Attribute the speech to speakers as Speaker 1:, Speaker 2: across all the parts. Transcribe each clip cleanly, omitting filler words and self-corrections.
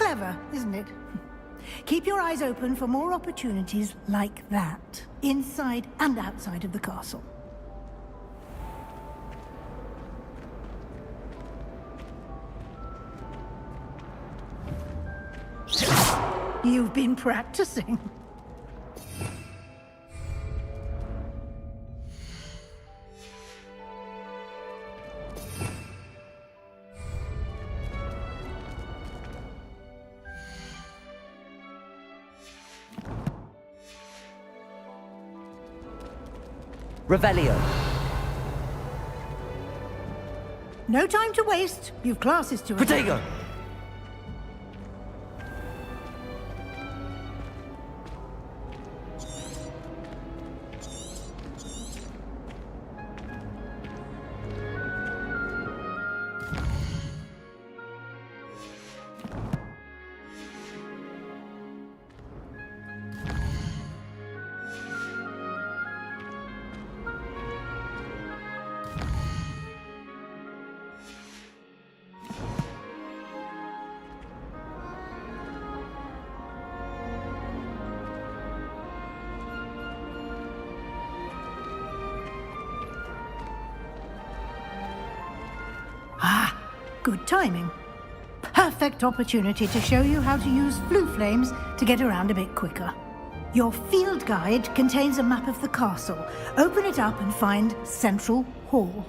Speaker 1: Clever, isn't it? Keep your eyes open for more opportunities like that, inside and outside of the castle. You've been practicing.
Speaker 2: Revelio.
Speaker 1: No time to waste. You've classes to attend.
Speaker 2: Protego.
Speaker 1: Good timing. Perfect opportunity to show you how to use flue flames to get around a bit quicker. Your field guide contains a map of the castle. Open it up and find Central Hall.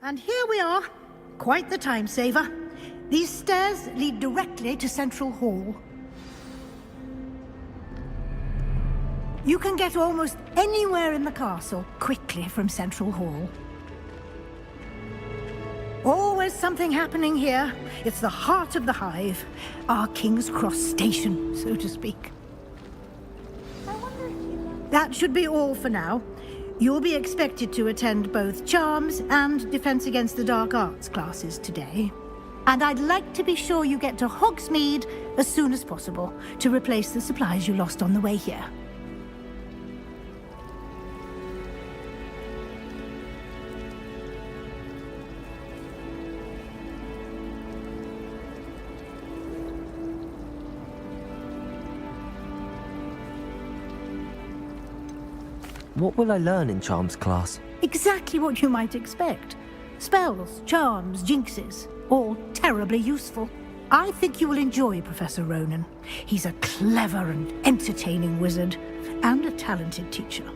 Speaker 1: And here we are. Quite the time saver. These stairs lead directly to Central Hall. You can get almost anywhere in the castle quickly from Central Hall. Always something happening here. It's the heart of the hive. Our King's Cross station, so to speak. That should be all for now. You'll be expected to attend both Charms and Defense Against the Dark Arts classes today. And I'd like to be sure you get to Hogsmeade as soon as possible to replace the supplies you lost on the way here.
Speaker 2: What will I learn in Charms class?
Speaker 1: Exactly what you might expect. Spells, charms, jinxes, all terribly useful. I think you will enjoy Professor Ronan. He's a clever and entertaining wizard, and a talented teacher.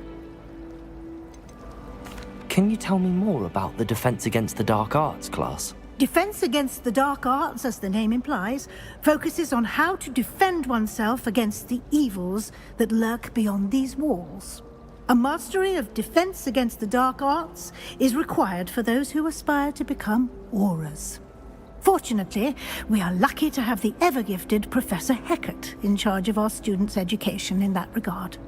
Speaker 2: Can you tell me more about the Defense Against the Dark Arts class?
Speaker 1: Defense Against the Dark Arts, as the name implies, focuses on how to defend oneself against the evils that lurk beyond these walls. A mastery of Defense Against the Dark Arts is required for those who aspire to become Aurors. Fortunately, we are lucky to have the ever-gifted Professor Hecat in charge of our students' education in that regard.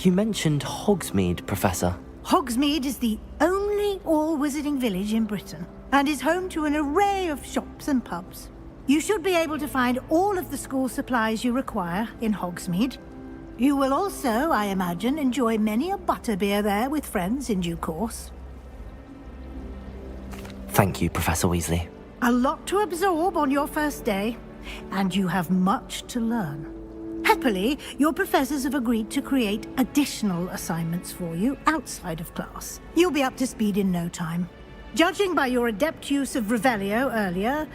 Speaker 2: You mentioned Hogsmeade, Professor.
Speaker 1: Hogsmeade is the only all-wizarding village in Britain, and is home to an array of shops and pubs. You should be able to find all of the school supplies you require in Hogsmeade. You will also, I imagine, enjoy many a butterbeer there with friends in due course.
Speaker 2: Thank you, Professor Weasley.
Speaker 1: A lot to absorb on your first day, and you have much to learn. Happily, your professors have agreed to create additional assignments for you outside of class. You'll be up to speed in no time. Judging by your adept use of Revelio earlier,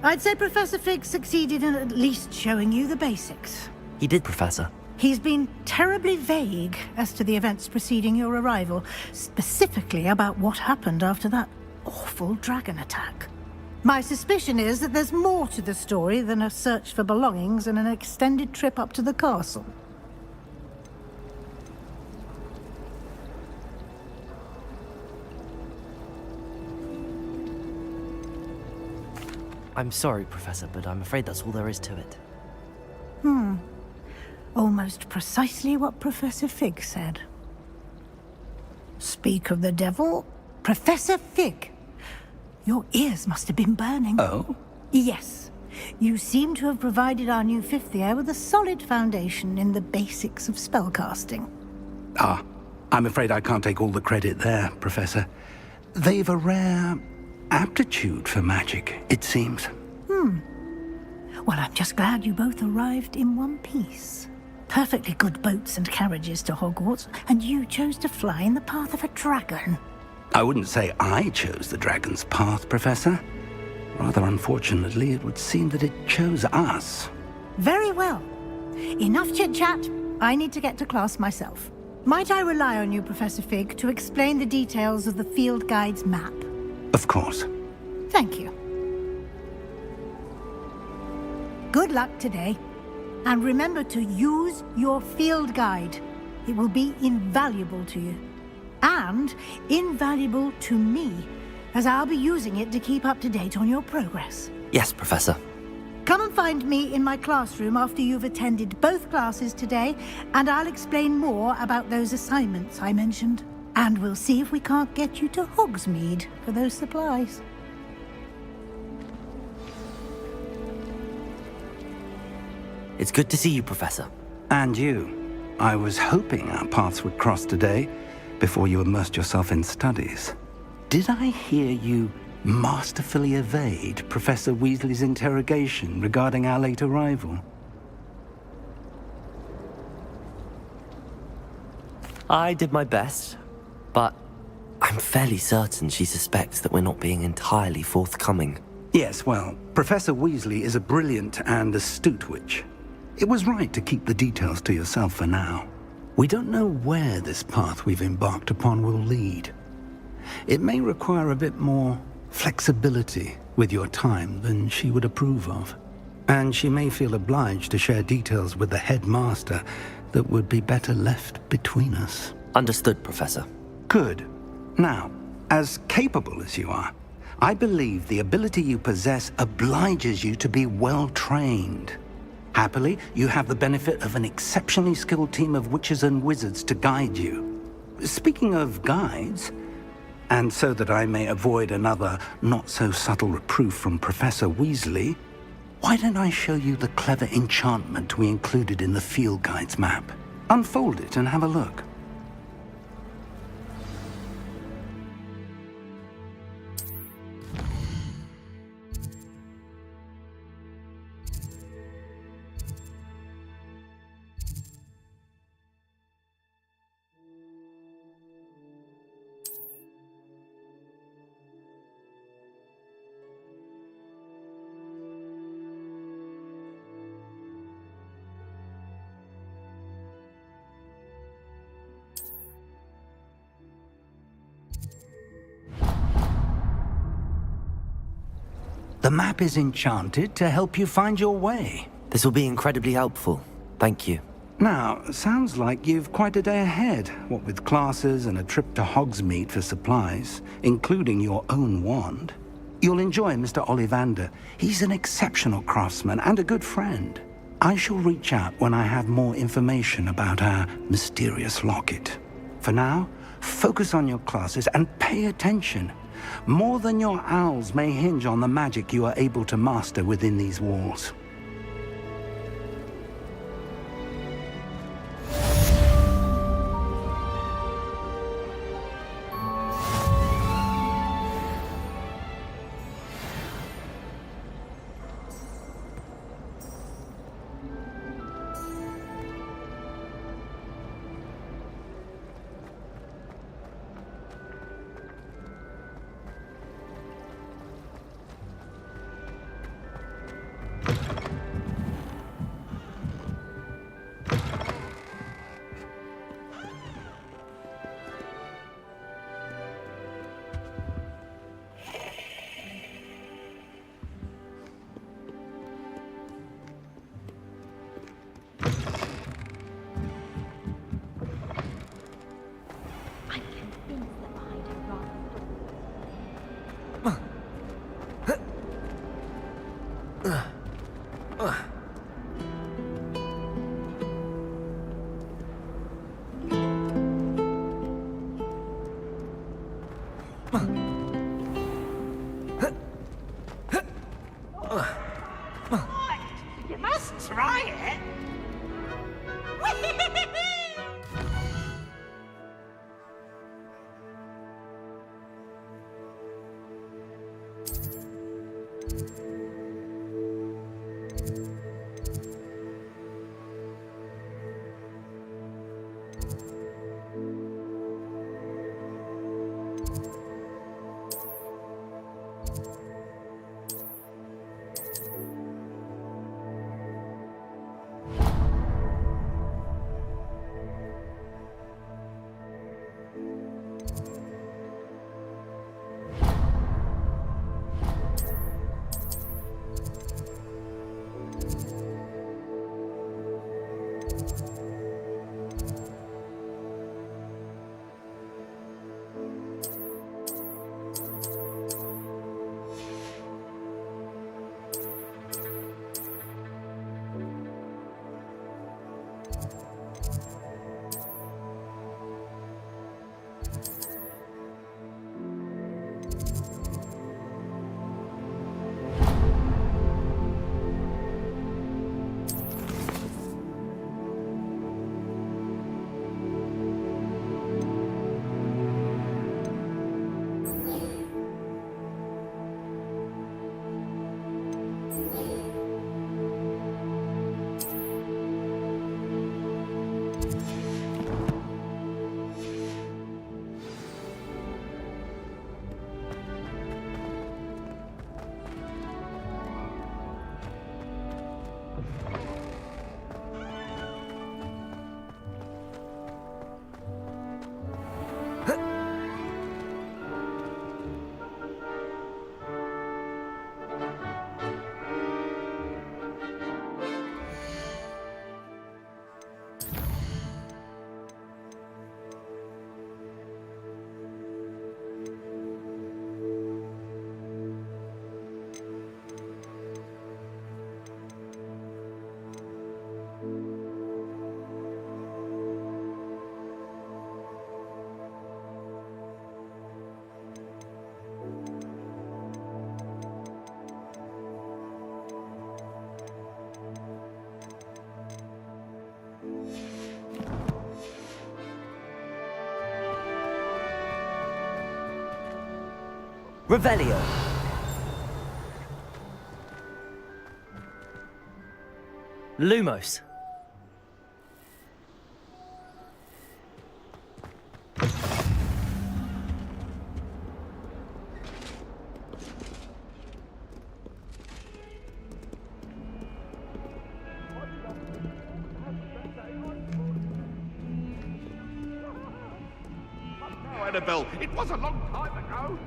Speaker 1: I'd say Professor Fig succeeded in at least showing you the basics.
Speaker 2: He did, Professor.
Speaker 1: He's been terribly vague as to the events preceding your arrival, specifically about what happened after that awful dragon attack. My suspicion is that there's more to the story than a search for belongings and an extended trip up to the castle.
Speaker 2: I'm sorry, Professor, but I'm afraid that's all there is to it.
Speaker 1: Almost precisely what Professor Fig said. Speak of the devil, Professor Fig. Your ears must have been burning.
Speaker 3: Oh?
Speaker 1: Yes. You seem to have provided our new fifth year with a solid foundation in the basics of spellcasting.
Speaker 3: Ah, I'm afraid I can't take all the credit there, Professor. They've a rare aptitude for magic, it seems.
Speaker 1: Well, I'm just glad you both arrived in one piece. Perfectly good boats and carriages to Hogwarts, and you chose to fly in the path of a dragon.
Speaker 3: I wouldn't say I chose the dragon's path, Professor. Rather unfortunately, it would seem that it chose us.
Speaker 1: Very well. Enough chit-chat. I need to get to class myself. Might I rely on you, Professor Fig, to explain the details of the field guide's map?
Speaker 3: Of course.
Speaker 1: Thank you. Good luck today. And remember to use your field guide. It will be invaluable to you. And invaluable to me, as I'll be using it to keep up to date on your progress.
Speaker 2: Yes, Professor.
Speaker 1: Come and find me in my classroom after you've attended both classes today, and I'll explain more about those assignments I mentioned. And we'll see if we can't get you to Hogsmeade for those supplies.
Speaker 2: It's good to see you, Professor.
Speaker 3: And you. I was hoping our paths would cross today, before you immersed yourself in studies. Did I hear you masterfully evade Professor Weasley's interrogation regarding our late arrival?
Speaker 2: I did my best, but I'm fairly certain she suspects that we're not being entirely forthcoming.
Speaker 3: Yes, well, Professor Weasley is a brilliant and astute witch. It was right to keep the details to yourself for now. We don't know where this path we've embarked upon will lead. It may require a bit more flexibility with your time than she would approve of. And she may feel obliged to share details with the headmaster that would be better left between us.
Speaker 2: Understood, Professor.
Speaker 3: Good. Now, as capable as you are, I believe the ability you possess obliges you to be well trained. Happily, you have the benefit of an exceptionally skilled team of witches and wizards to guide you. Speaking of guides, and so that I may avoid another not-so-subtle reproof from Professor Weasley, why don't I show you the clever enchantment we included in the field guide's map? Unfold it and have a look. The map is enchanted to help you find your way.
Speaker 2: This will be incredibly helpful. Thank you.
Speaker 3: Now, sounds like you've quite a day ahead, what with classes and a trip to Hogsmeade for supplies, including your own wand. You'll enjoy Mr. Ollivander. He's an exceptional craftsman and a good friend. I shall reach out when I have more information about our mysterious locket. For now, focus on your classes and pay attention. More than your owls may hinge on the magic you are able to master within these walls.
Speaker 4: You must try it.
Speaker 2: Revelio. Lumos.
Speaker 5: No, Annabelle, it was a long time ago.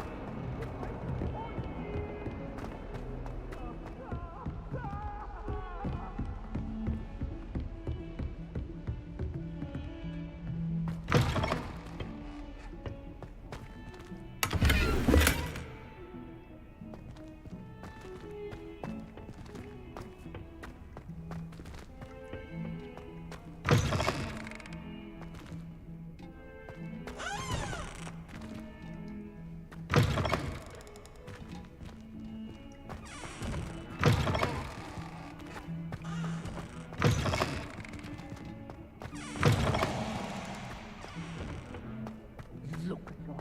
Speaker 4: Look at your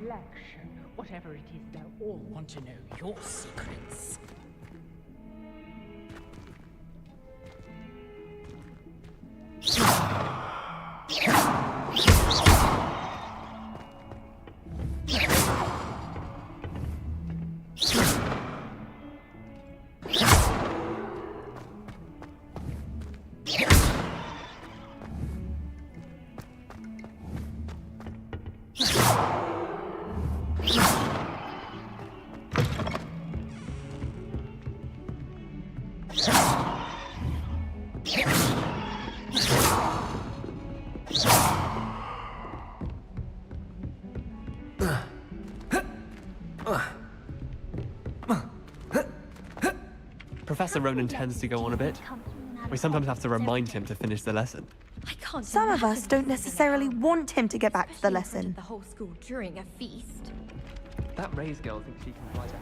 Speaker 4: reflection. Whatever it is, they'll all want to know your secrets.
Speaker 6: Professor Ronan tends to go on a bit. We sometimes have to remind him to finish the lesson.
Speaker 7: I can't.
Speaker 8: Some of us don't necessarily want him to get back to the
Speaker 7: Especially in front
Speaker 8: lesson.
Speaker 7: of the whole school during a feast.
Speaker 6: That Ray's girl thinks she can write a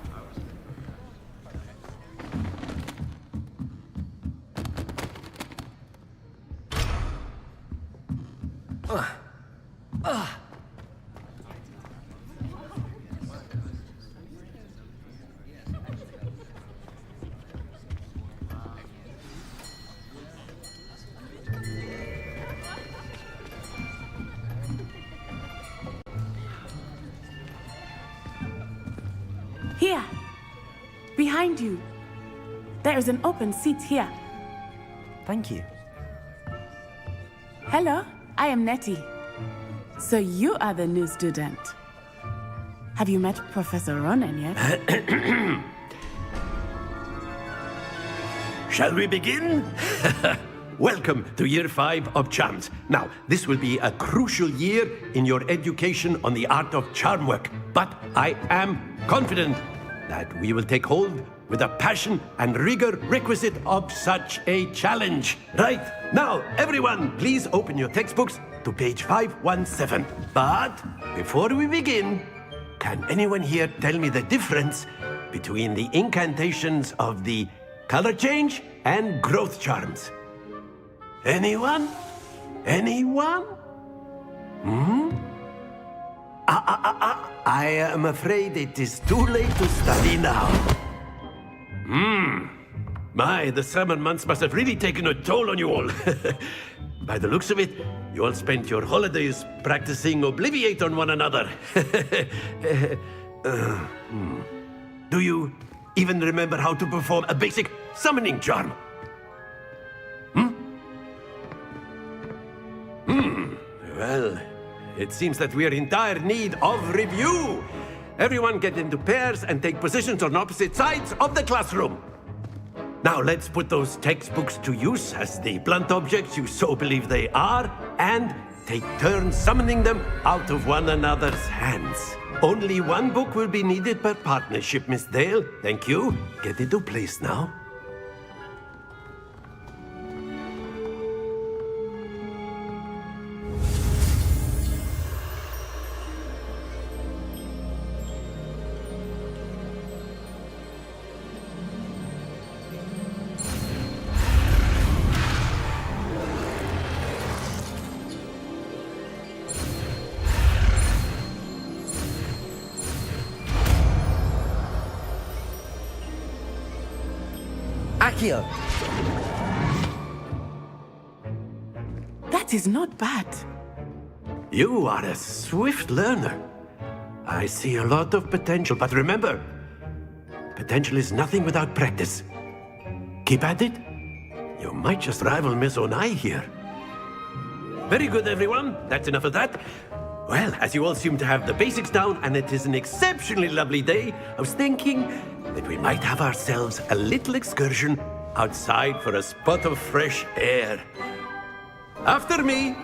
Speaker 9: Here, behind you. There is an open seat here.
Speaker 2: Thank you.
Speaker 9: Hello, I am Nettie. So you are the new student. Have you met Professor Ronan yet?
Speaker 10: Shall we begin? Welcome to Year 5 of Charms. Now, this will be a crucial year in your education on the art of charm work, but I am confident that we will take hold with the passion and rigor requisite of such a challenge. Right, now, everyone, please open your textbooks to page 517. But before we begin, can anyone here tell me the difference between the incantations of the color change and growth charms? Anyone? Anyone? I am afraid it is too late to study now. My, the summer months must have really taken a toll on you all. By the looks of it, you all spent your holidays practicing Obliviate on one another. Do you even remember how to perform a basic summoning charm? Well, it seems that we are in dire need of review. Everyone get into pairs and take positions on opposite sides of the classroom. Now let's put those textbooks to use as the blunt objects you so believe they are, and take turns summoning them out of one another's hands. Only one book will be needed per partnership, Miss Dale. Thank you. Get into place now.
Speaker 2: Accio!
Speaker 9: That is not bad.
Speaker 10: You are a swift learner. I see a lot of potential, but remember, potential is nothing without practice. Keep at it. You might just rival Miss Onai here. Very good, everyone. That's enough of that. Well, as you all seem to have the basics down, and it is an exceptionally lovely day, I was thinking that we might have ourselves a little excursion outside for a spot of fresh air. After me.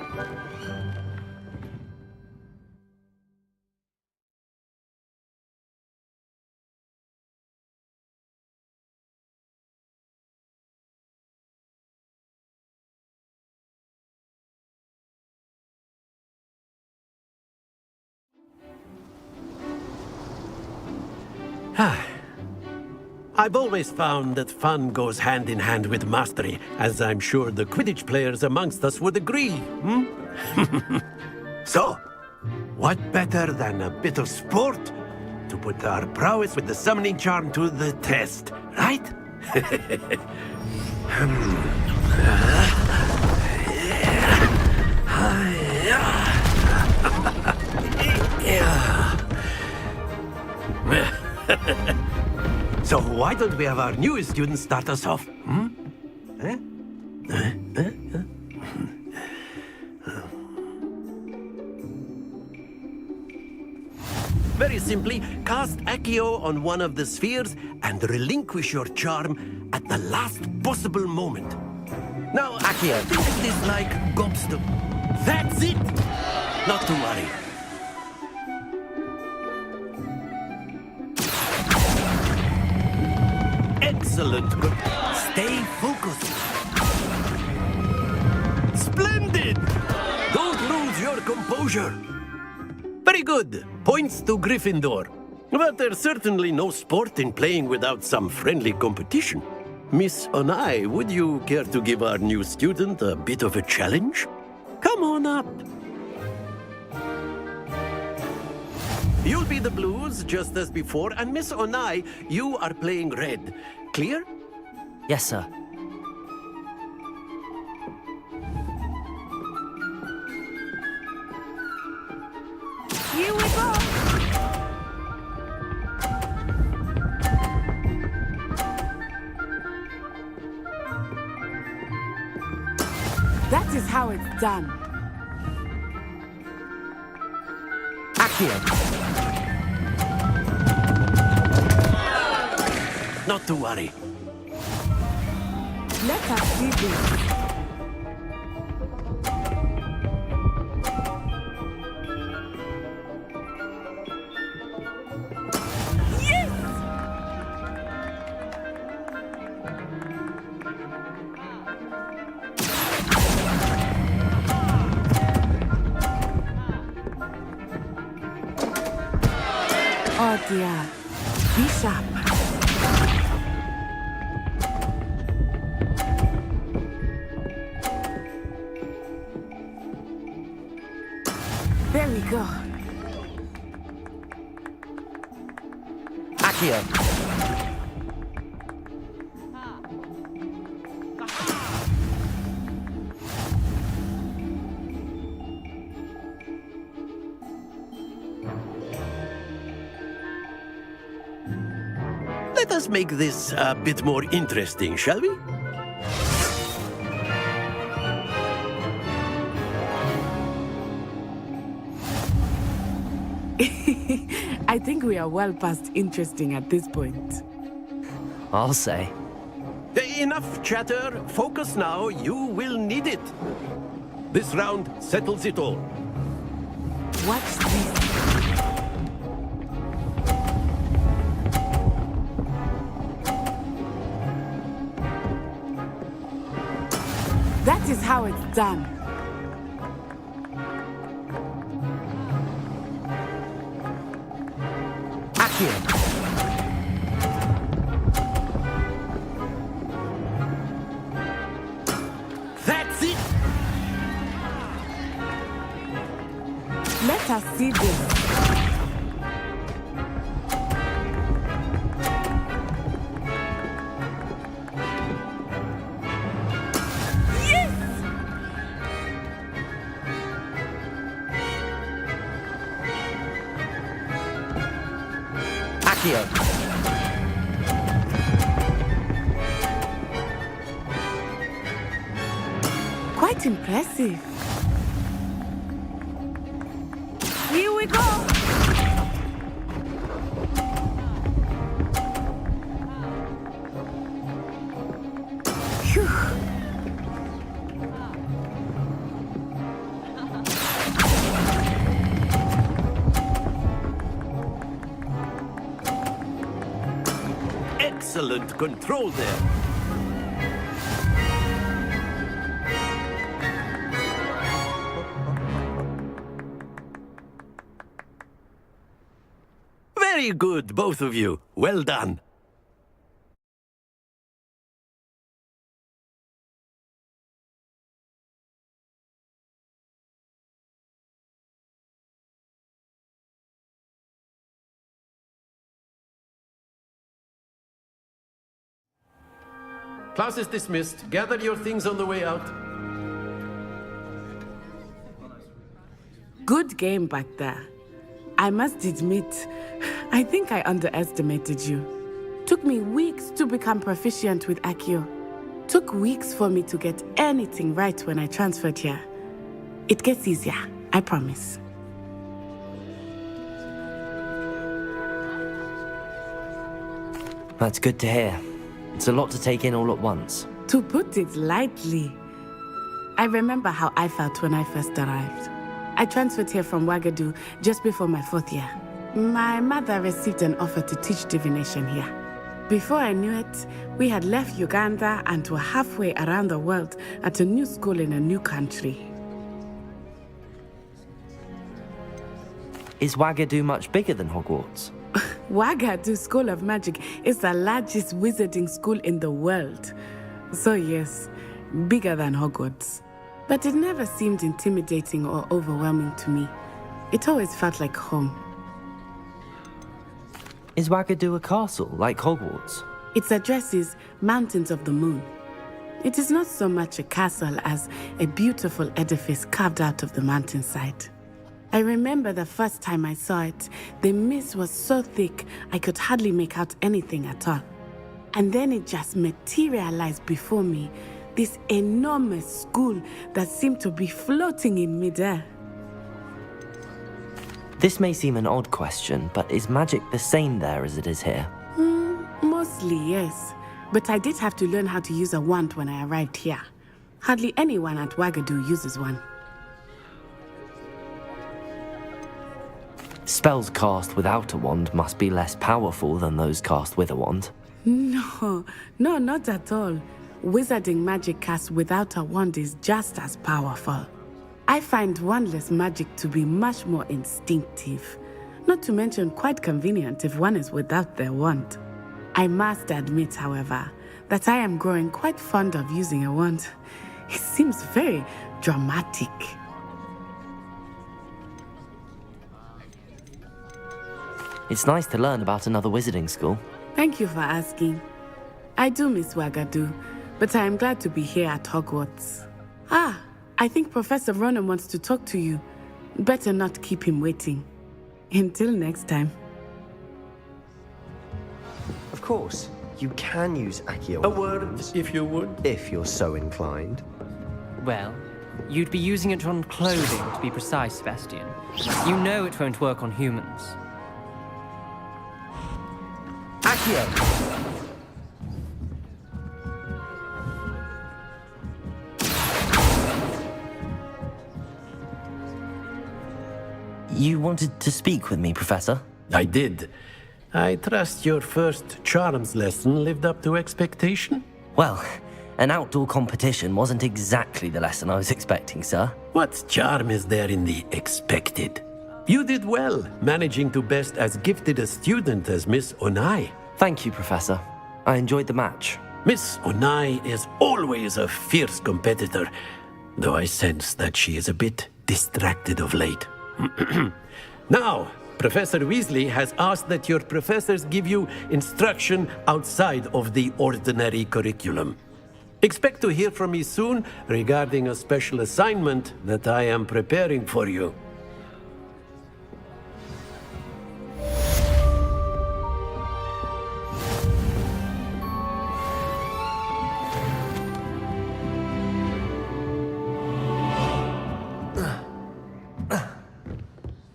Speaker 10: I've always found that fun goes hand in hand with mastery, as I'm sure the Quidditch players amongst us would agree, So, what better than a bit of sport to put our prowess with the summoning charm to the test, right? So why don't we have our newest student start us off? Very simply, cast Accio on one of the spheres and relinquish your charm at the last possible moment. Now, Accio, it is like gobstone. That's it! Not to worry. Excellent. Good. Stay focused. Splendid! Don't lose your composure. Very good. Points to Gryffindor. But there's certainly no sport in playing without some friendly competition. Miss Onai, would you care to give our new student a bit of a challenge? Come on up. You'll be the blues, just as before, and Miss Onai, you are playing red. Clear?
Speaker 2: Yes, sir.
Speaker 8: Here we go!
Speaker 9: That is how it's done.
Speaker 2: Accio.
Speaker 10: Not to worry.
Speaker 9: Let us see this. Oh dear. Be sharp. There we go.
Speaker 2: Accio.
Speaker 10: Let us make this a bit more interesting, shall we?
Speaker 9: I think we are well past interesting at this point.
Speaker 2: I'll say.
Speaker 10: Enough chatter. Focus now. You will need it. This round settles it all.
Speaker 9: Watch this. That is how it's done.
Speaker 2: Accio.
Speaker 10: That's it.
Speaker 9: Let us see this.
Speaker 2: Accio.
Speaker 9: Quite impressive. Here we go. Phew.
Speaker 10: Excellent control there. Very good, both of you. Well done. Class is dismissed. Gather your things on the way out.
Speaker 9: Good game back there. I must admit, I think I underestimated you. Took me weeks to become proficient with Accio. Took weeks for me to get anything right when I transferred here. It gets easier, I promise.
Speaker 2: That's good to hear. It's a lot to take in all at once.
Speaker 9: To put it lightly, I remember how I felt when I first arrived. I transferred here from Wagadu just before my 4th year. My mother received an offer to teach divination here. Before I knew it, we had left Uganda and were halfway around the world at a new school in a new country.
Speaker 2: Is Wagadu much bigger than Hogwarts?
Speaker 9: Wagadu School of Magic is the largest wizarding school in the world. So yes, bigger than Hogwarts. But it never seemed intimidating or overwhelming to me. It always felt like home.
Speaker 2: Is Wagadu a castle, like Hogwarts?
Speaker 9: Its address is Mountains of the Moon. It is not so much a castle as a beautiful edifice carved out of the mountainside. I remember the first time I saw it, the mist was so thick I could hardly make out anything at all. And then it just materialized before me, this enormous school that seemed to be floating in midair.
Speaker 2: This may seem an odd question, but is magic the same there as it is here?
Speaker 9: Mostly, yes. But I did have to learn how to use a wand when I arrived here. Hardly anyone at Wagadu uses one.
Speaker 2: Spells cast without a wand must be less powerful than those cast with a wand.
Speaker 9: No, not at all. Wizarding magic cast without a wand is just as powerful. I find wandless magic to be much more instinctive. Not to mention quite convenient if one is without their wand. I must admit, however, that I am growing quite fond of using a wand. It seems very dramatic.
Speaker 2: It's nice to learn about another wizarding school.
Speaker 9: Thank you for asking. I do miss Wagadu, but I am glad to be here at Hogwarts. I think Professor Ronan wants to talk to you. Better not keep him waiting. Until next time.
Speaker 11: Of course, you can use Accio.
Speaker 10: A word, if you would.
Speaker 11: If you're so inclined.
Speaker 12: Well, you'd be using it on clothing, to be precise, Sebastian. You know it won't work on humans.
Speaker 11: Accio!
Speaker 2: You wanted to speak with me, Professor?
Speaker 10: I did. I trust your first charms lesson lived up to expectation?
Speaker 2: Well, an outdoor competition wasn't exactly the lesson I was expecting, sir.
Speaker 10: What charm is there in the expected? You did well, managing to best as gifted a student as Miss Onai.
Speaker 2: Thank you, Professor. I enjoyed the match.
Speaker 10: Miss Onai is always a fierce competitor, though I sense that she is a bit distracted of late. Now, Professor Weasley has asked that your professors give you instruction outside of the ordinary curriculum. Expect to hear from me soon regarding a special assignment that I am preparing for you.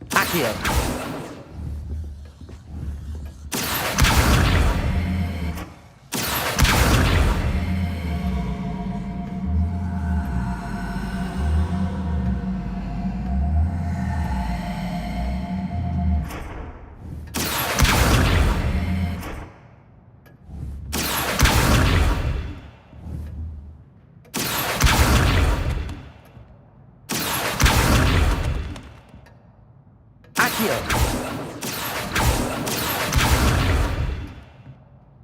Speaker 2: Accio!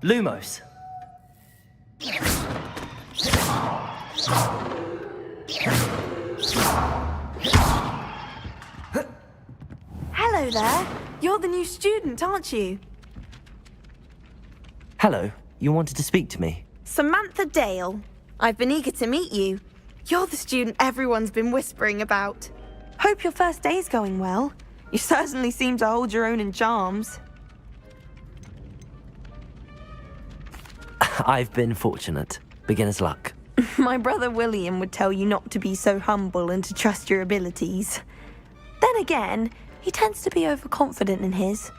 Speaker 2: Lumos.
Speaker 8: Hello there. You're the new student, aren't you?
Speaker 2: Hello. You wanted to speak to me?
Speaker 8: Samantha Dale. I've been eager to meet you. You're the student everyone's been whispering about. Hope your first day's going well. You certainly seem to hold your own in charms.
Speaker 2: I've been fortunate. Beginner's luck.
Speaker 8: My brother William would tell you not to be so humble and to trust your abilities. Then again, he tends to be overconfident in his.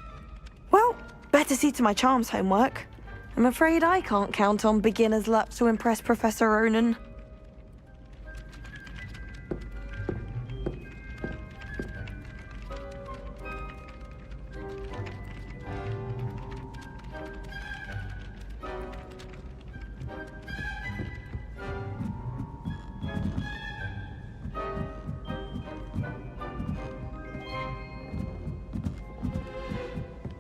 Speaker 8: Well, better see to my charms homework. I'm afraid I can't count on beginner's luck to impress Professor Ronan.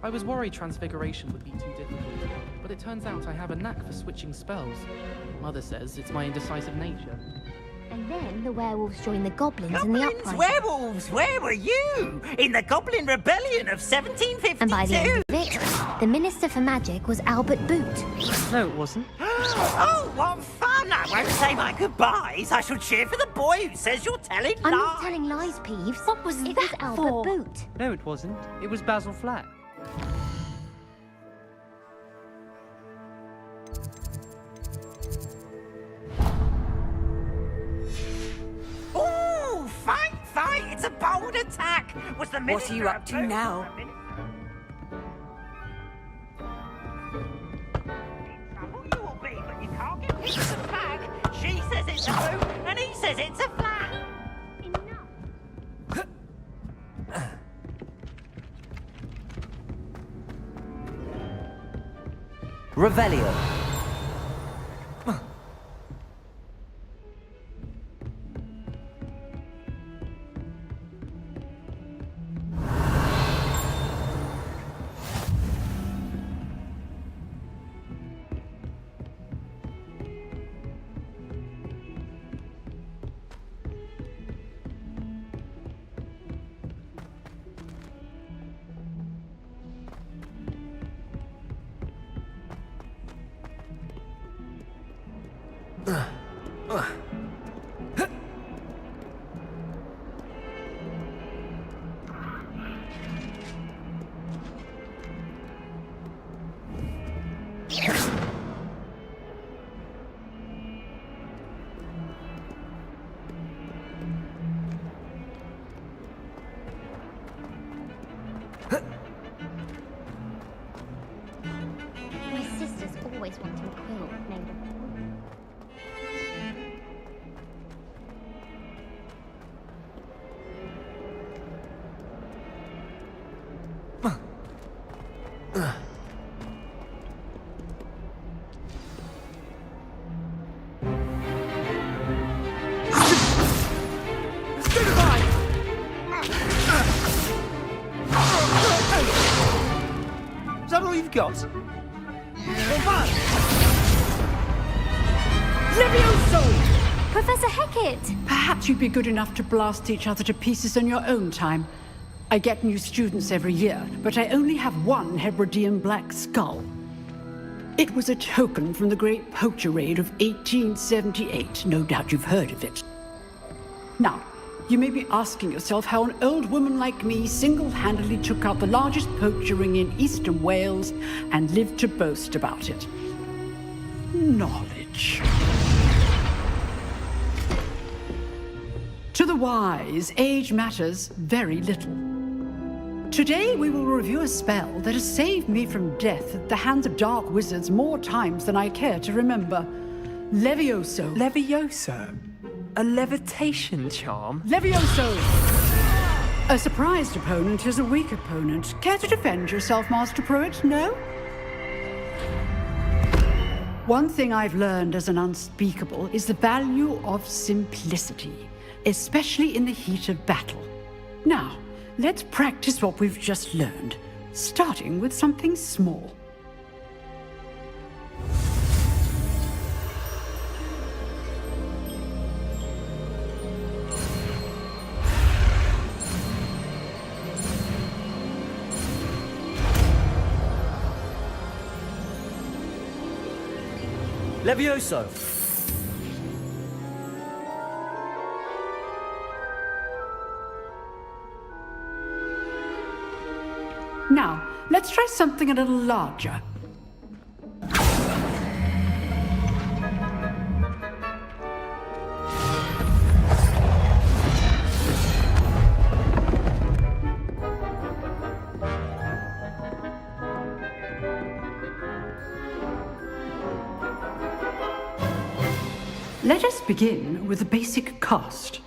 Speaker 13: I was worried transfiguration would be too difficult, but it turns out I have a knack for switching spells. Mother says it's my indecisive nature.
Speaker 14: And then the werewolves joined the goblins in the uprising.
Speaker 15: Werewolves, where were you? In the Goblin Rebellion of 1752?
Speaker 14: And by the end of it, the Minister for Magic was Albert Boot.
Speaker 12: No, it wasn't.
Speaker 15: Oh, what fun! I won't say my goodbyes. I shall cheer for the boy who says you're telling lies.
Speaker 14: I'm not telling lies, Peeves. What was it? Was Albert Boot.
Speaker 12: No, it wasn't. It was Basil Flack.
Speaker 15: Ooh, fight! It's a bold attack! Was the
Speaker 8: What are you up to now?
Speaker 15: You will be, but you can't get rid of the flag. She says it's a boot, and he says it's a flag.
Speaker 2: Revelio.
Speaker 14: My sister's always wanting a quill named
Speaker 2: Is that all you've got?
Speaker 14: Professor Hecat!
Speaker 4: Perhaps you'd be good enough to blast each other to pieces in your own time. I get new students every year, but I only have one Hebridean black skull. It was a token from the Great Poacher Raid of 1878. No doubt you've heard of it. Now, you may be asking yourself how an old woman like me single-handedly took out the largest poacher ring in eastern Wales and lived to boast about it. Knowledge. To the wise, age matters very little. Today we will review a spell that has saved me from death at the hands of dark wizards more times than I care to remember. Levioso.
Speaker 12: Levioso? A levitation charm?
Speaker 4: Levioso! A surprised opponent is a weak opponent. Care to defend yourself, Master Pruitt? No? One thing I've learned as an unspeakable is the value of simplicity, especially in the heat of battle. Now, let's practice what we've just learned, starting with something small.
Speaker 2: Levioso.
Speaker 4: Now, let's try something a little larger. Let us begin with the basic cast.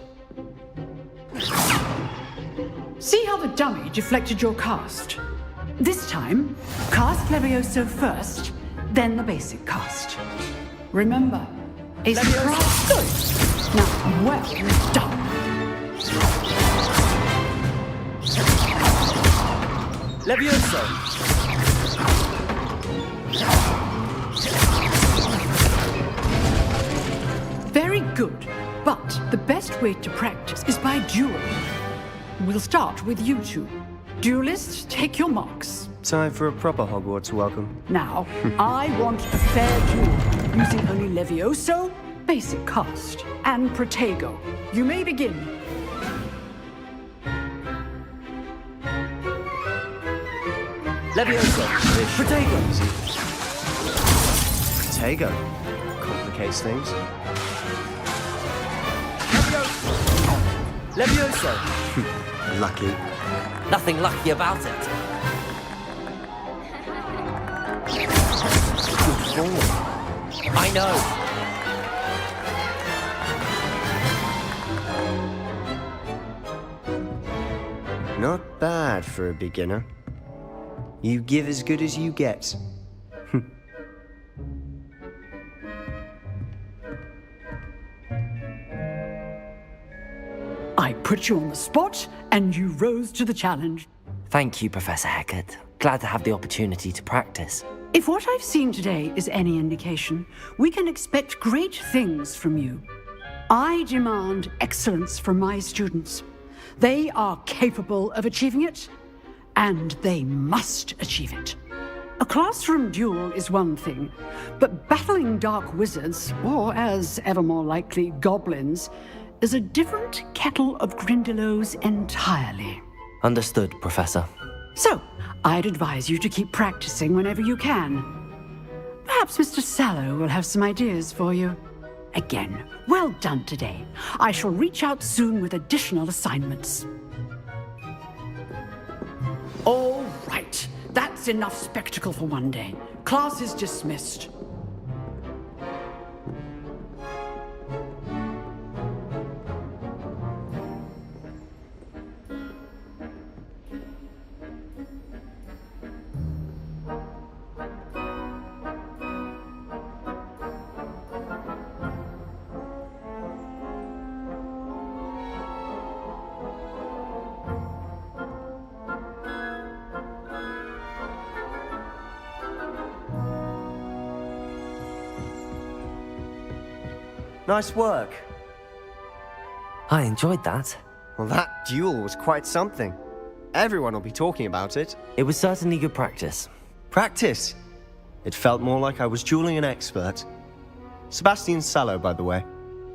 Speaker 4: See how the dummy deflected your cast? This time, cast Levioso first, then the basic cast. Remember, a surprise. Good. Now, well done.
Speaker 2: Levioso!
Speaker 4: Very good. But the best way to practice is by duel. We'll start with you two. Duelists, take your marks.
Speaker 11: Time for a proper Hogwarts welcome.
Speaker 4: Now, I want a fair duel, using only Levioso, basic cast, and Protego. You may begin.
Speaker 2: Levioso! Protego!
Speaker 11: Protego. Complicates things.
Speaker 2: Levioso!
Speaker 11: Lucky.
Speaker 2: Nothing lucky about it.
Speaker 11: Good form.
Speaker 2: I know.
Speaker 11: Not bad for a beginner. You give as good as you get.
Speaker 4: I put you on the spot, and you rose to the challenge.
Speaker 2: Thank you, Professor Hecat. Glad to have the opportunity to practice.
Speaker 4: If what I've seen today is any indication, we can expect great things from you. I demand excellence from my students. They are capable of achieving it, and they must achieve it. A classroom duel is one thing, but battling dark wizards, or as ever more likely, goblins, is a different kettle of Grindylows entirely.
Speaker 2: Understood, Professor.
Speaker 4: So, I'd advise you to keep practicing whenever you can. Perhaps Mr. Sallow will have some ideas for you. Again, well done today. I shall reach out soon with additional assignments. All right, that's enough spectacle for one day. Class is dismissed.
Speaker 11: Nice work.
Speaker 2: I enjoyed that.
Speaker 11: Well, that duel was quite something. Everyone will be talking about it.
Speaker 2: It was certainly good practice.
Speaker 11: Practice? It felt more like I was dueling an expert. Sebastian Sallow, by the way.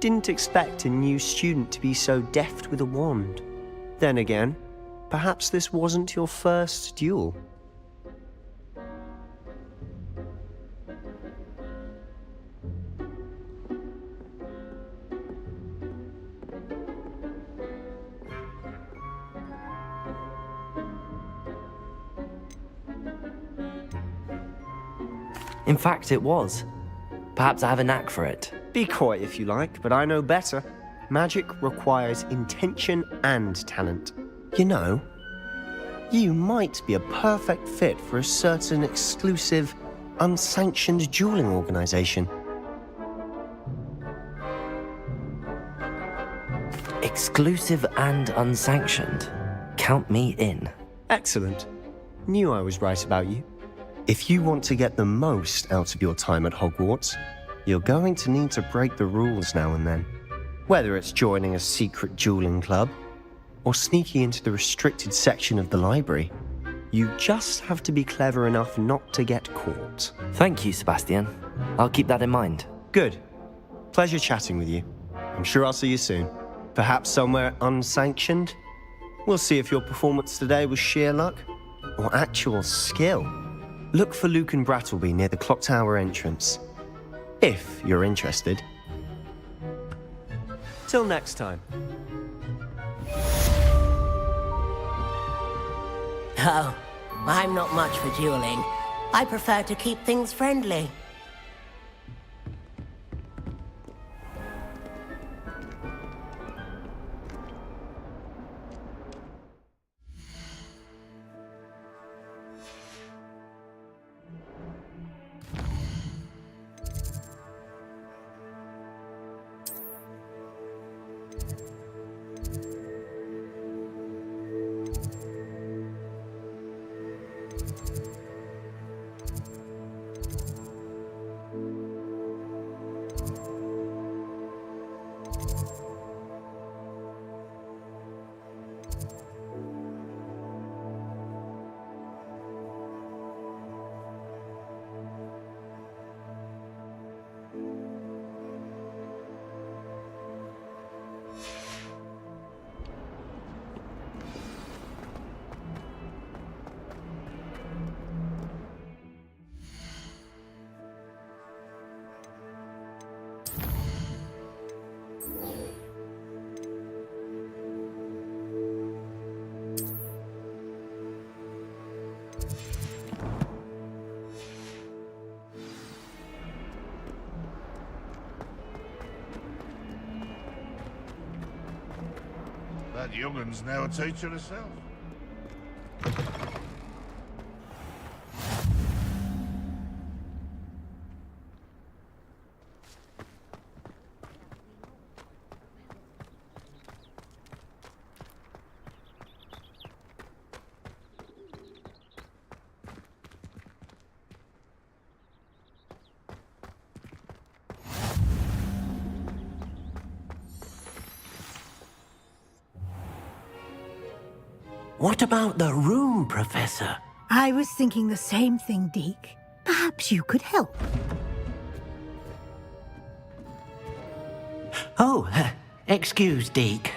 Speaker 11: Didn't expect a new student to be so deft with a wand. Then again, perhaps this wasn't your first duel.
Speaker 2: In fact, it was. Perhaps I have a knack for it.
Speaker 11: Be coy if you like, but I know better. Magic requires intention and talent. You know, you might be a perfect fit for a certain exclusive, unsanctioned dueling organization.
Speaker 2: Exclusive and unsanctioned. Count me in.
Speaker 11: Excellent. Knew I was right about you. If you want to get the most out of your time at Hogwarts, you're going to need to break the rules now and then. Whether it's joining a secret dueling club, or sneaking into the restricted section of the library, you just have to be clever enough not to get caught.
Speaker 2: Thank you, Sebastian. I'll keep that in mind.
Speaker 11: Good. Pleasure chatting with you. I'm sure I'll see you soon. Perhaps somewhere unsanctioned? We'll see if your performance today was sheer luck, or actual skill. Look for Luke and Brattleby near the clock tower entrance, if you're interested. Till next time.
Speaker 16: Oh, I'm not much for dueling. I prefer to keep things friendly.
Speaker 5: That young'un's now a teacher herself.
Speaker 10: What about the room, Professor?
Speaker 1: I was thinking the same thing, Deke. Perhaps you could help.
Speaker 10: Oh, excuse, Deke.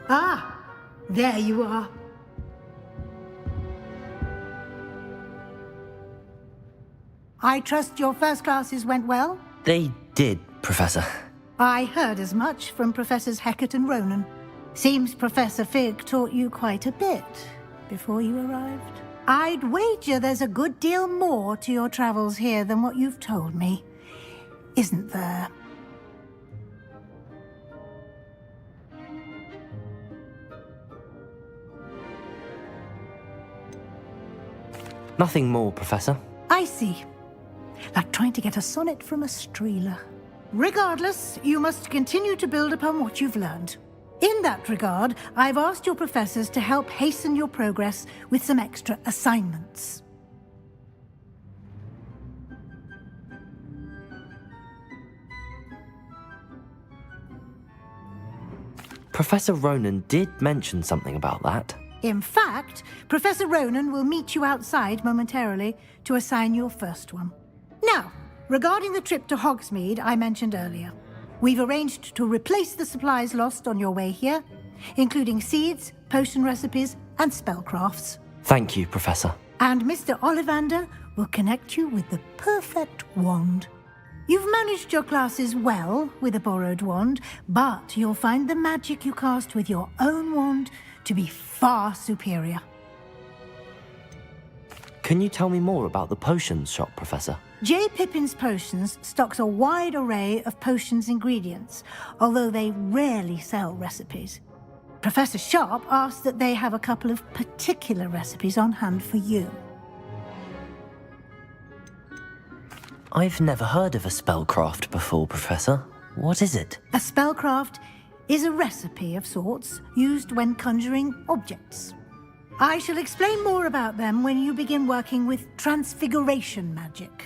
Speaker 1: Ah, there you are. I trust your first classes went well?
Speaker 2: They did, Professor.
Speaker 1: I heard as much from Professors Hecat and Ronan. Seems Professor Fig taught you quite a bit before you arrived. I'd wager there's a good deal more to your travels here than what you've told me, isn't there?
Speaker 2: Nothing more, Professor.
Speaker 1: I see. Like trying to get a sonnet from a streeler. Regardless, you must continue to build upon what you've learned. In that regard, I've asked your professors to help hasten your progress with some extra assignments.
Speaker 2: Professor Ronan did mention something about that.
Speaker 1: In fact, Professor Ronan will meet you outside momentarily to assign your first one. Now, regarding the trip to Hogsmeade I mentioned earlier, we've arranged to replace the supplies lost on your way here, including seeds, potion recipes, and spellcrafts.
Speaker 2: Thank you, Professor.
Speaker 1: And Mr. Ollivander will connect you with the perfect wand. You've managed your classes well with a borrowed wand, but you'll find the magic you cast with your own wand to be far superior.
Speaker 2: Can you tell me more about the potions shop, Professor?
Speaker 1: J. Pippin's Potions stocks a wide array of potions ingredients, although they rarely sell recipes. Professor Sharp asked that they have a couple of particular recipes on hand for you.
Speaker 2: I've never heard of a spellcraft before, Professor. What is it?
Speaker 1: A spellcraft is a recipe of sorts used when conjuring objects. I shall explain more about them when you begin working with transfiguration magic.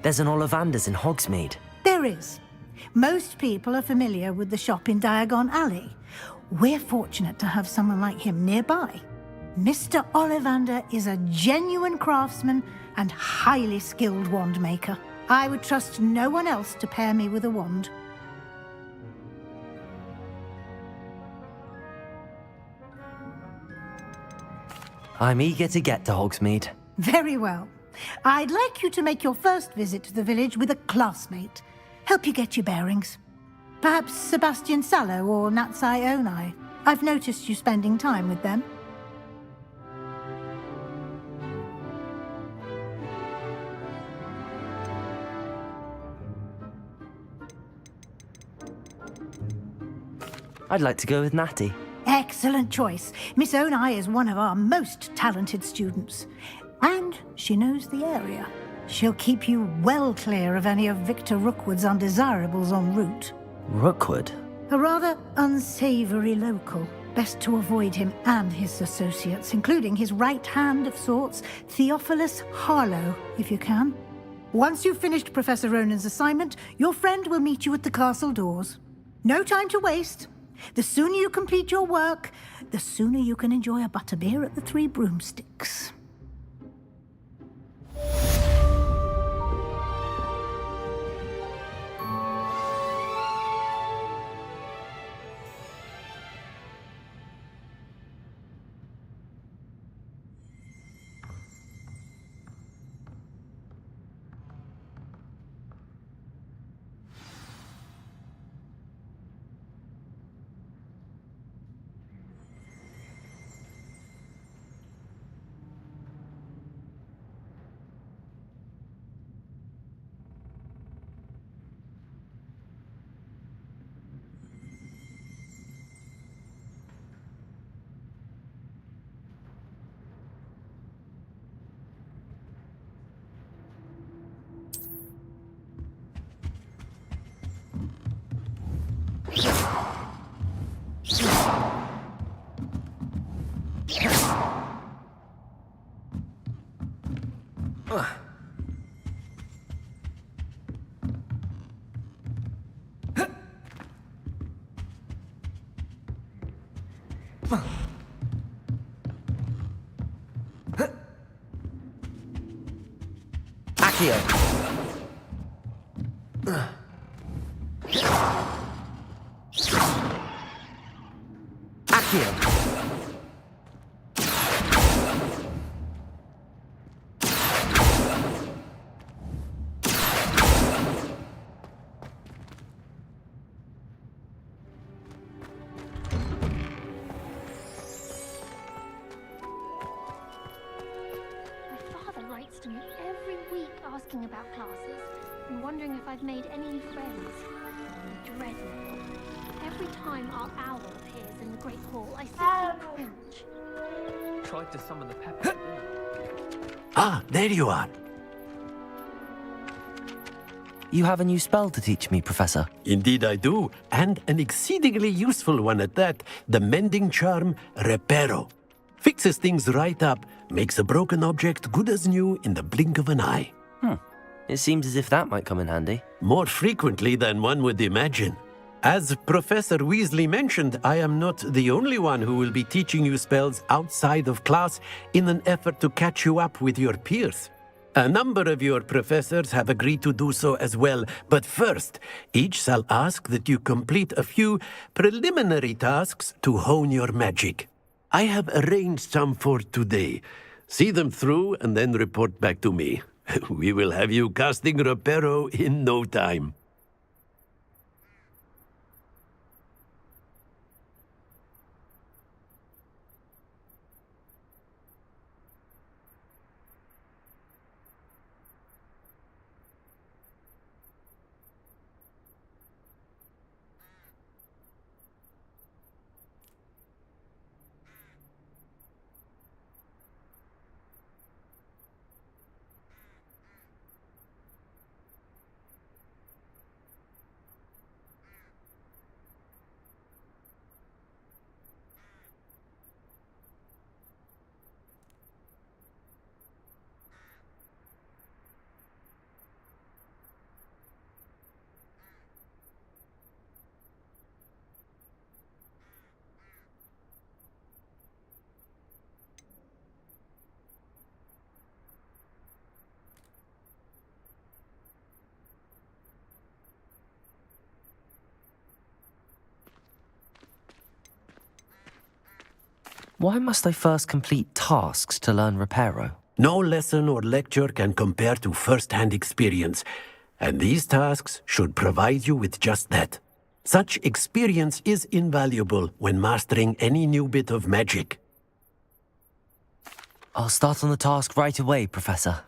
Speaker 2: There's an Ollivander's in Hogsmeade.
Speaker 1: There is. Most people are familiar with the shop in Diagon Alley. We're fortunate to have someone like him nearby. Mr. Ollivander is a genuine craftsman and highly skilled wand maker. I would trust no one else to pair me with a wand.
Speaker 2: I'm eager to get to Hogsmeade.
Speaker 1: Very well. I'd like you to make your first visit to the village with a classmate. Help you get your bearings. Perhaps Sebastian Sallow or Natsai Onai. I've noticed you spending time with them.
Speaker 2: I'd like to go with Natty.
Speaker 1: Excellent choice. Miss Onai is one of our most talented students. And she knows the area. She'll keep you well clear of any of Victor Rookwood's undesirables en route.
Speaker 2: Rookwood?
Speaker 1: A rather unsavory local. Best to avoid him and his associates, including his right hand of sorts, Theophilus Harlow, if you can. Once you've finished Professor Ronan's assignment, your friend will meet you at the castle doors. No time to waste. The sooner you complete your work, the sooner you can enjoy a butterbeer at the Three Broomsticks.
Speaker 2: Accio! Accio!
Speaker 14: Writes to me every week asking about classes and wondering if I've made any new friends. I dread it. Every time our owl appears in the Great Hall, I simply cringe.
Speaker 13: Tried to summon the pepper.
Speaker 10: Ah, there you are.
Speaker 2: You have a new spell to teach me, Professor.
Speaker 10: Indeed I do, and an exceedingly useful one at that. The mending charm, Reparo. Fixes things right up, makes a broken object good as new in the blink of an eye.
Speaker 2: It seems as if that might come in handy.
Speaker 10: More frequently than one would imagine. As Professor Weasley mentioned, I am not the only one who will be teaching you spells outside of class in an effort to catch you up with your peers. A number of your professors have agreed to do so as well, but first, each shall ask that you complete a few preliminary tasks to hone your magic. I have arranged some for today. See them through and then report back to me. We will have you casting Reparo in no time.
Speaker 2: Why must I first complete tasks to learn Reparo?
Speaker 10: No lesson or lecture can compare to first-hand experience, and these tasks should provide you with just that. Such experience is invaluable when mastering any new bit of magic.
Speaker 2: I'll start on the task right away, Professor.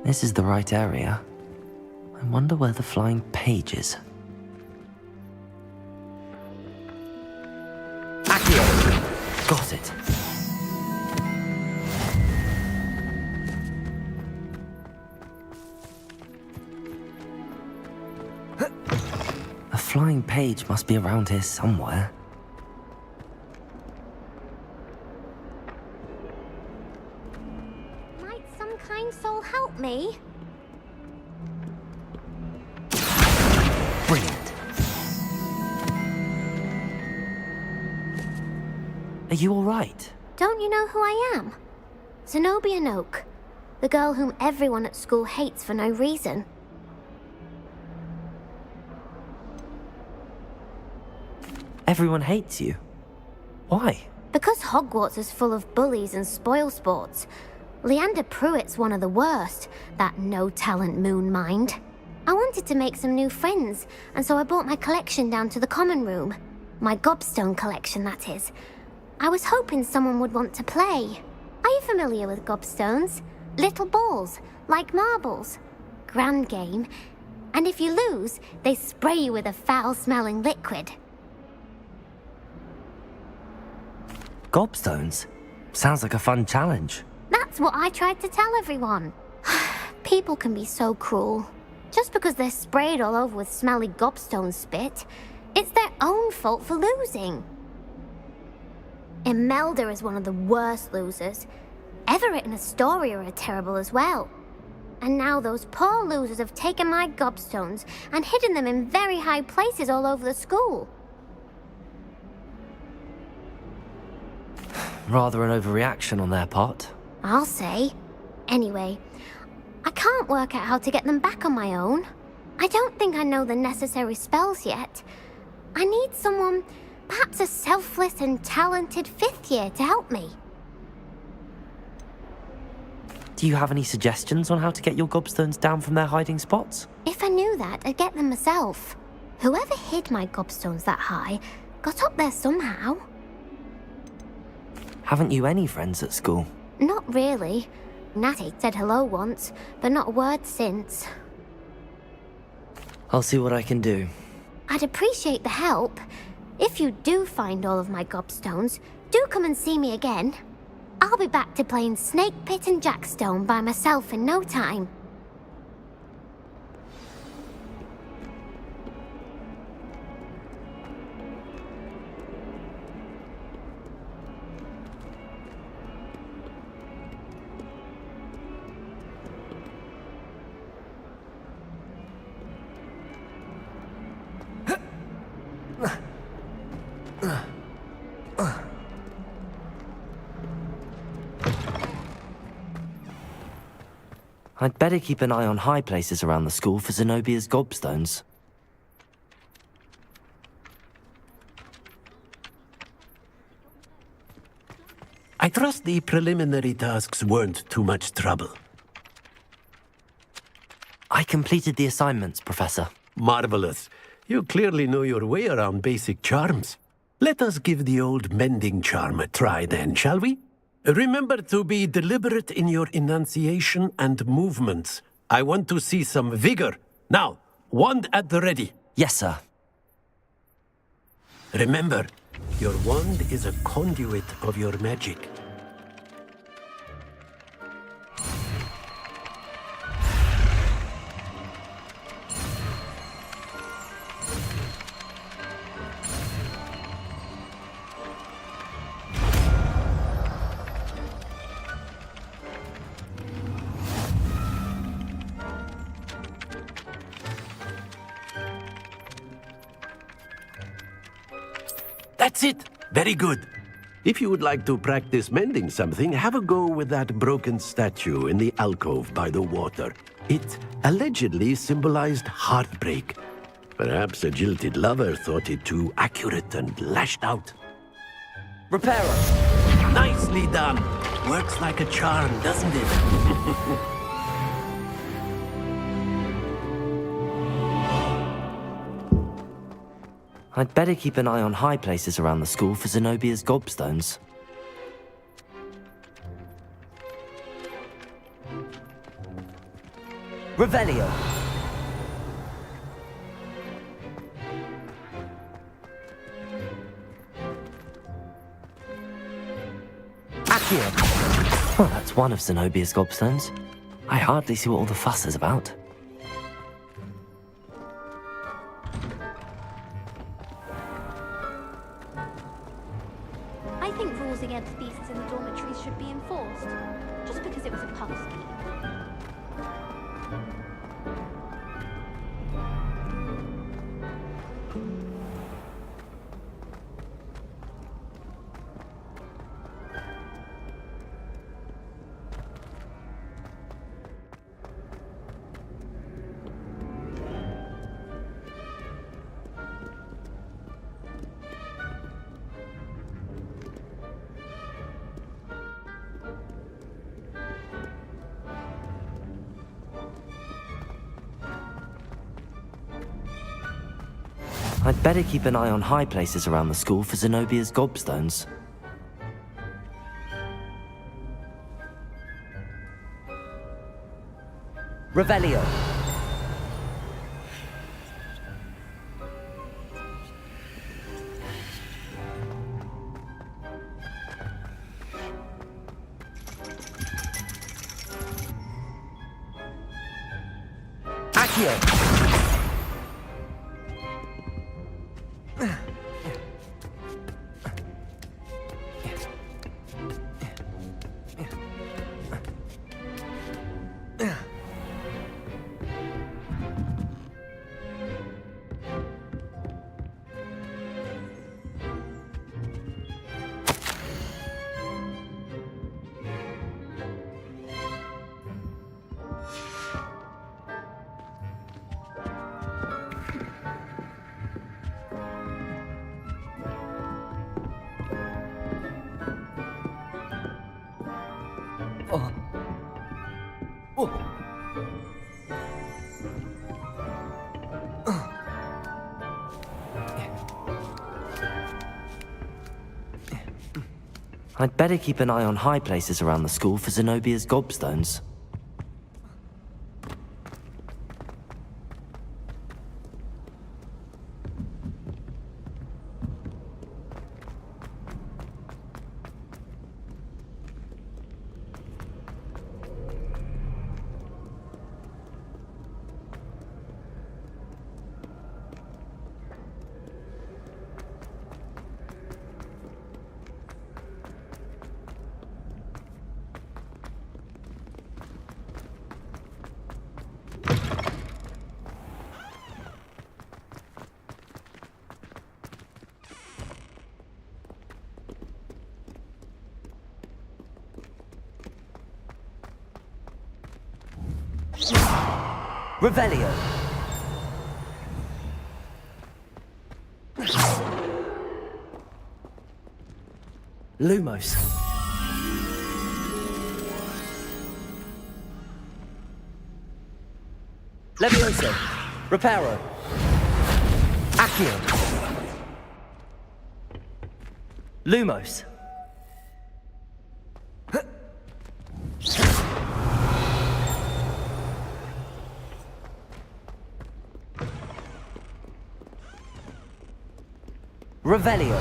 Speaker 2: This is the right area. I wonder where the flying page is. Accio! Got it. A flying page must be around here somewhere.
Speaker 14: Might some kind soul help me?
Speaker 2: Brilliant. Are you all right?
Speaker 14: Don't you know who I am? Zenobia Noak, the girl whom everyone at school hates for no reason.
Speaker 2: Everyone hates you. Why?
Speaker 14: Because Hogwarts is full of bullies and spoilsports. Leander Pruitt's one of the worst, that no-talent moon mind. I wanted to make some new friends, and so I brought my collection down to the common room. My gobstone collection, that is. I was hoping someone would want to play. Are you familiar with gobstones? Little balls, like marbles. Grand game. And if you lose, they spray you with a foul-smelling liquid.
Speaker 2: Gobstones? Sounds like a fun challenge.
Speaker 14: That's what I tried to tell everyone. People can be so cruel. Just because they're sprayed all over with smelly gobstone spit, it's their own fault for losing. Imelda is one of the worst losers. Everett and Astoria are terrible as well. And now those poor losers have taken my gobstones and hidden them in very high places all over the school.
Speaker 2: Rather an overreaction on their part.
Speaker 14: I'll say. Anyway, I can't work out how to get them back on my own. I don't think I know the necessary spells yet. I need someone, perhaps a selfless and talented 5th year to help me.
Speaker 2: Do you have any suggestions on how to get your gobstones down from their hiding spots?
Speaker 14: If I knew that, I'd get them myself. Whoever hid my gobstones that high got up there somehow.
Speaker 2: Haven't you any friends at school?
Speaker 14: Not really. Natty said hello once, but not a word since.
Speaker 2: I'll see what I can do.
Speaker 14: I'd appreciate the help. If you do find all of my gobstones, do come and see me again. I'll be back to playing Snake Pit and Jackstone by myself in no time.
Speaker 2: I'd better keep an eye on high places around the school for Zenobia's gobstones.
Speaker 10: I trust the preliminary tasks weren't too much trouble.
Speaker 2: I completed the assignments, Professor.
Speaker 10: Marvelous. You clearly know your way around basic charms. Let us give the old mending charm a try then, shall we? Remember to be deliberate in your enunciation and movements. I want to see some vigor. Now, wand at the ready.
Speaker 2: Yes, sir.
Speaker 10: Remember, your wand is a conduit of your magic. That's it! Very good. If you would like to practice mending something, have a go with that broken statue in the alcove by the water. It allegedly symbolized heartbreak. Perhaps a jilted lover thought it too accurate and lashed out.
Speaker 2: Reparo!
Speaker 10: Nicely done! Works like a charm, doesn't it?
Speaker 2: I'd better keep an eye on high places around the school for Zenobia's gobstones. Revelio! Accio! Well, that's one of Zenobia's gobstones. I hardly see what all the fuss is about.
Speaker 14: I think rules against beasts in the dormitories should be enforced, just because it was a pub scheme.
Speaker 2: I'd better keep an eye on high places around the school for Zenobia's gobstones. Revelio. Accio. Oh. Oh. I'd better keep an eye on high places around the school for Zenobia's gobstones. Revelio. Lumos. Levioso. Reparo. Accio. Lumos. Revelio.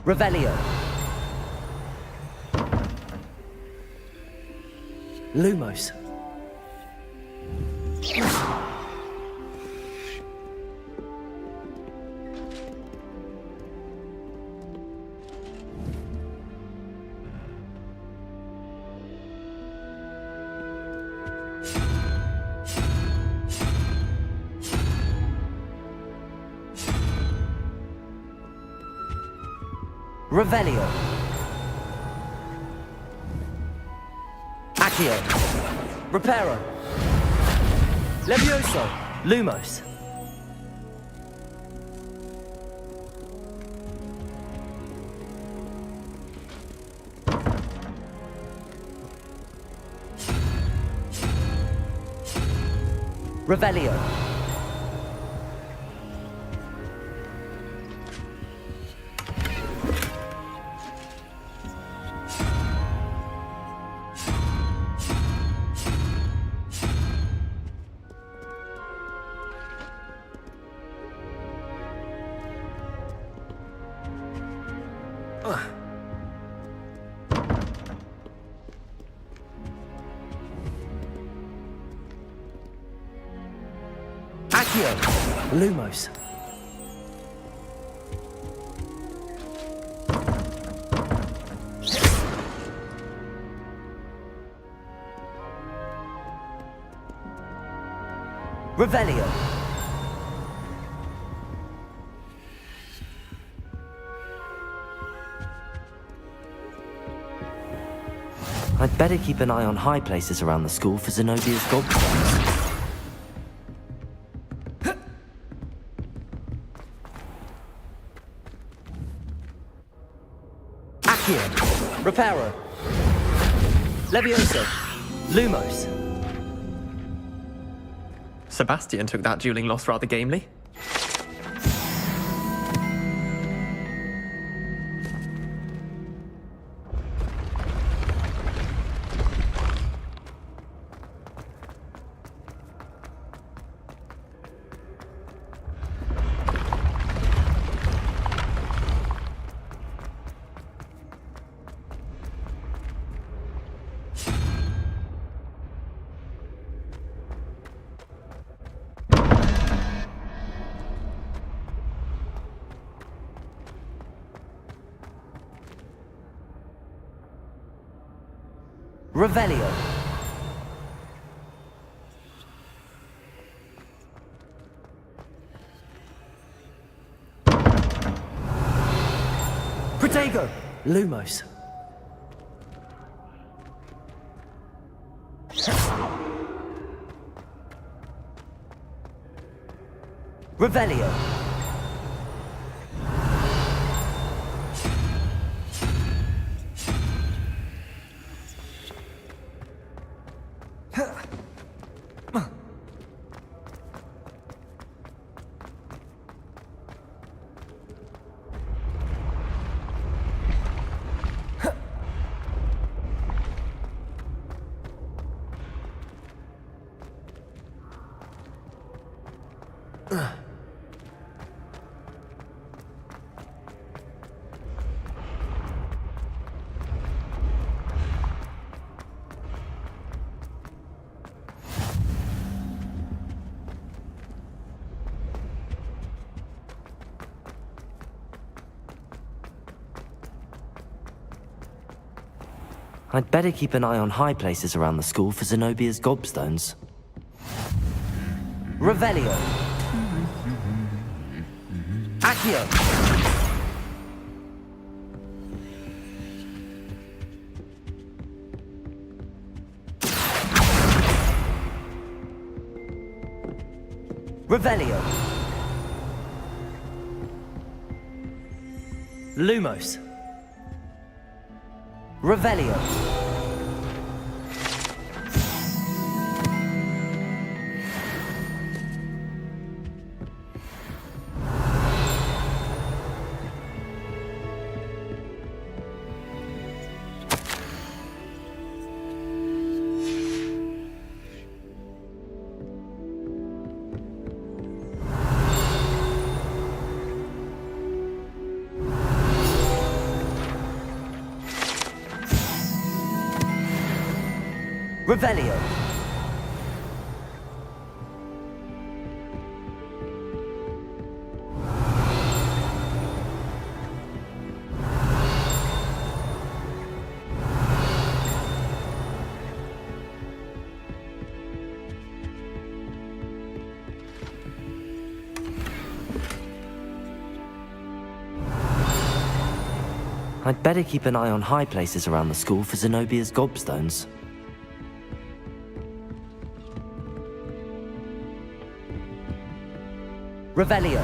Speaker 2: Revelio. Lumos. Revelio. Accio. Reparo. Levioso. Lumos. Revelio. Accio. Lumos. Revelio. I'd better keep an eye on high places around the school for Zenobia's gobstones. Accio, Reparo, Levioso, Lumos.
Speaker 6: Sebastian took that dueling loss rather gamely.
Speaker 2: Revelio. Protego. Lumos. Revelio. I'd better keep an eye on high places around the school for Zenobia's gobstones. Revelio. Accio. Revelio. Lumos. Revelio. Revelio. I'd better keep an eye on high places around the school for Zenobia's gobstones. Revelio.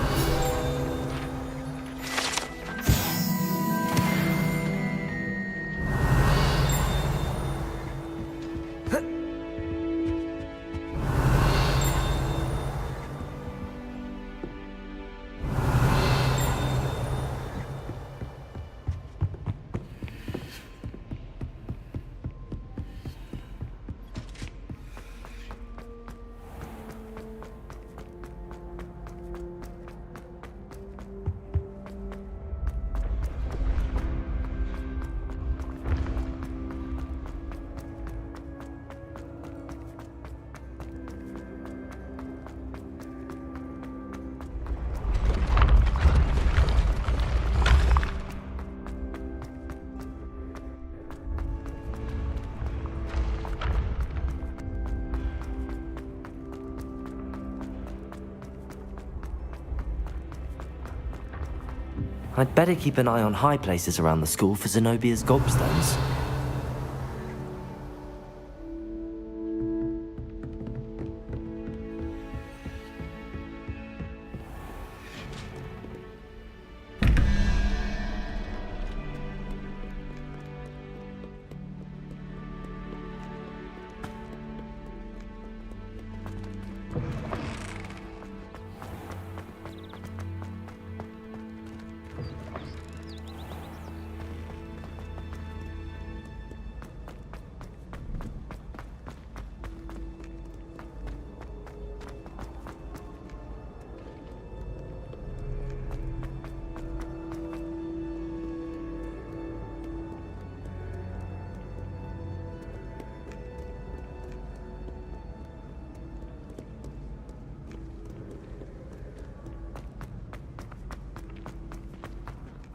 Speaker 2: I'd better keep an eye on high places around the school for Zenobia's gobstones.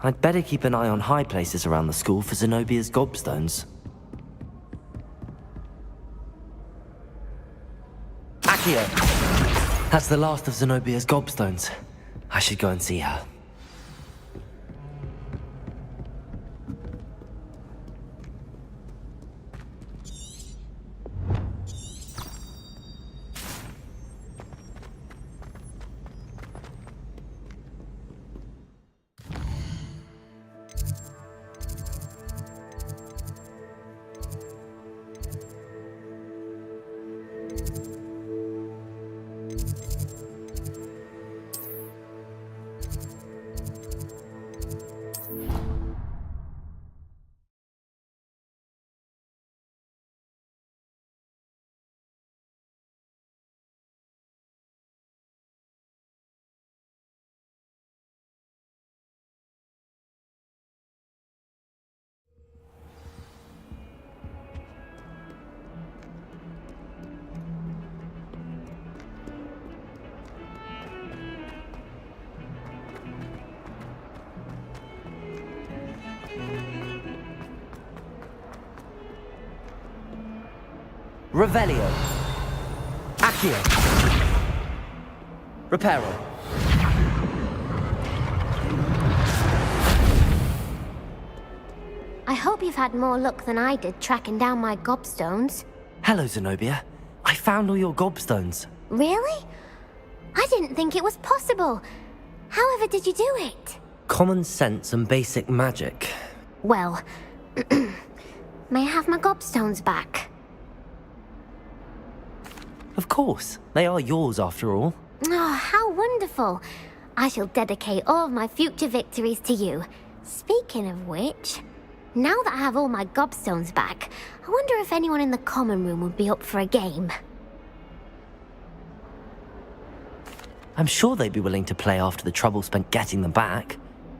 Speaker 2: I'd better keep an eye on high places around the school for Zenobia's gobstones. Accio! That's the last of Zenobia's gobstones. I should go and see her. Revelio. Accio. Reparo.
Speaker 14: I hope you've had more luck than I did tracking down my gobstones.
Speaker 2: Hello, Zenobia. I found all your gobstones.
Speaker 14: Really? I didn't think it was possible. However did you do it?
Speaker 2: Common sense and basic magic.
Speaker 14: Well, may I have my gobstones back?
Speaker 2: Of course. They are yours after all.
Speaker 14: Oh, how wonderful. I shall dedicate all of my future victories to you. Speaking of which, now that I have all my gobstones back, I wonder if anyone in the common room would be up for a game.
Speaker 2: I'm sure they'd be willing to play after the trouble spent getting them back.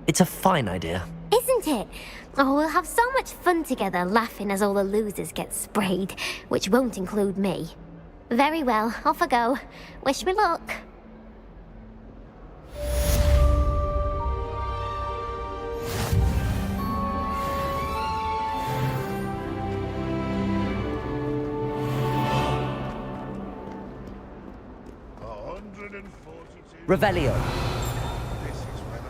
Speaker 2: It's a fine idea.
Speaker 14: Isn't it? Oh, we'll have so much fun together laughing as all the losers get sprayed, which won't include me. Very well, off I go. Wish me luck.
Speaker 2: Revelio.
Speaker 5: This is where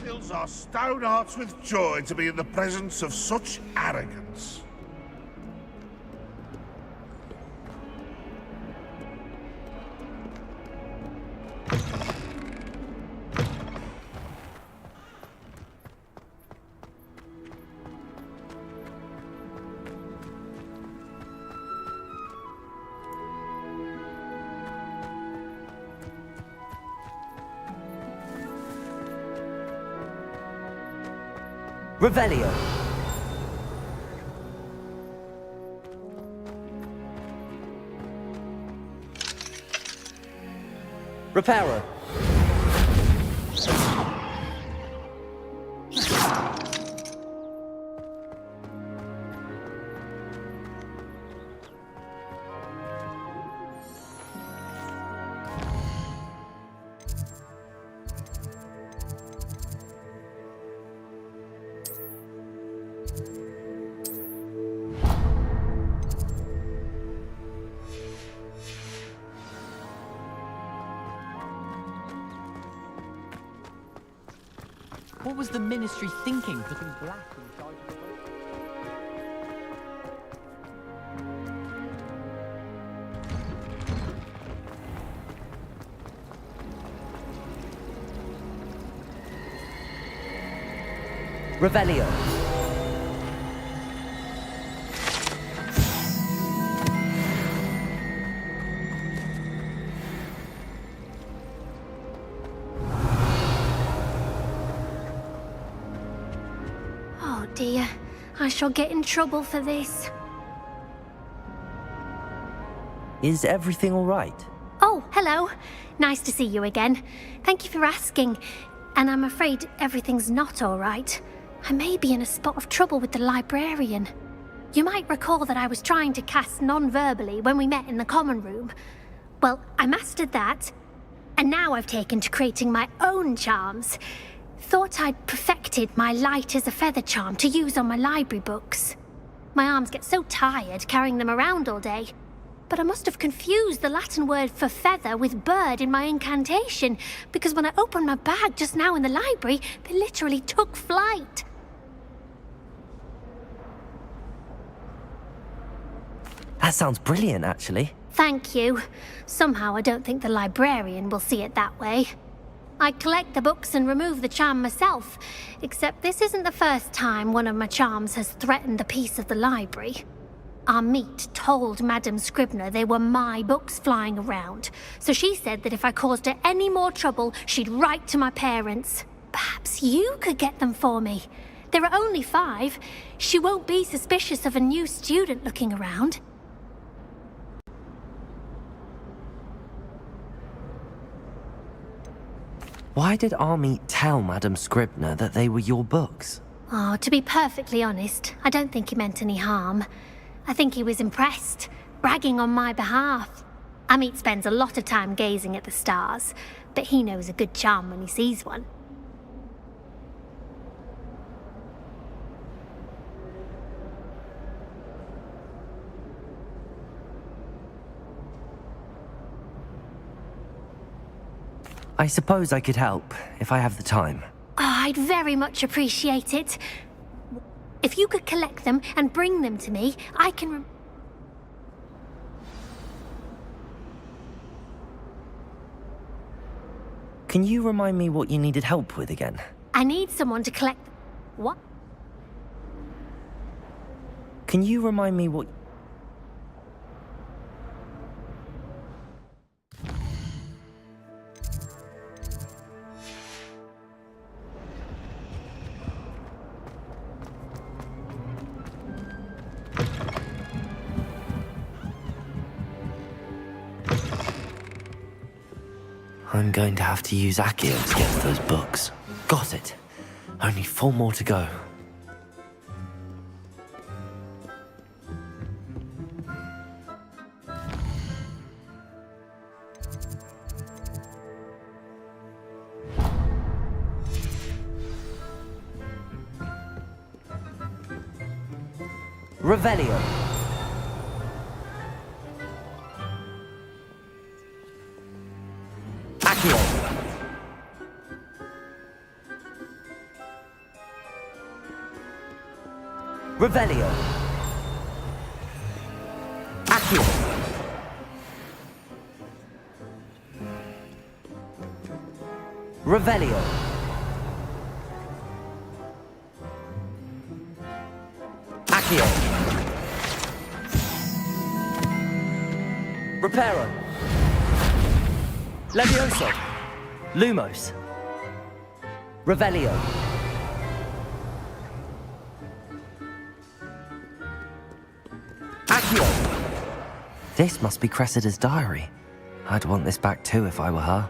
Speaker 5: they fills our stone hearts with joy to be in the presence of such arrogance.
Speaker 2: Revelio. Reparo.
Speaker 12: What was the Ministry thinking, putting Black in charge of the boat?
Speaker 2: Revelio.
Speaker 14: Oh dear, I shall get in trouble for this.
Speaker 2: Is everything all right?
Speaker 14: Oh, hello. Nice to see you again. Thank you for asking. And I'm afraid everything's not all right. I may be in a spot of trouble with the librarian. You might recall that I was trying to cast non-verbally when we met in the common room. Well, I mastered that. And now I've taken to creating my own charms. Thought I'd perfected my light as a feather charm to use on my library books. My arms get so tired carrying them around all day. But I must have confused the Latin word for feather with bird in my incantation, because when I opened my bag just now in the library, they literally took flight.
Speaker 2: That sounds brilliant, actually.
Speaker 14: Thank you. Somehow I don't think the librarian will see it that way. I collect the books and remove the charm myself, except this isn't the first time one of my charms has threatened the peace of the library. Our meet told Madame Scribner they were my books flying around, so she said that if I caused her any more trouble, she'd write to my parents. Perhaps you could get them for me. There are only 5. She won't be suspicious of a new student looking around.
Speaker 2: Why did Army tell Madame Scribner that they were your books?
Speaker 14: Oh, to be perfectly honest, I don't think he meant any harm. I think he was impressed, bragging on my behalf. Amit spends a lot of time gazing at the stars, but he knows a good charm when he sees one.
Speaker 2: I suppose I could help, if I have the time.
Speaker 14: Oh, I'd very much appreciate it. If you could collect them and bring them to me, I can...
Speaker 2: Can you remind me what you needed help with again?
Speaker 14: I need someone to collect... What?
Speaker 2: Can you remind me what... I'm going to have to use Accio to get to those books. Got it. Only 4 more to go. Revelio. Accio. Revelio. Accio. Revelio. Accio. Reparo. Levioso. Lumos. Revelio. Accio. This must be Cressida's diary. I'd want this back too if I were her.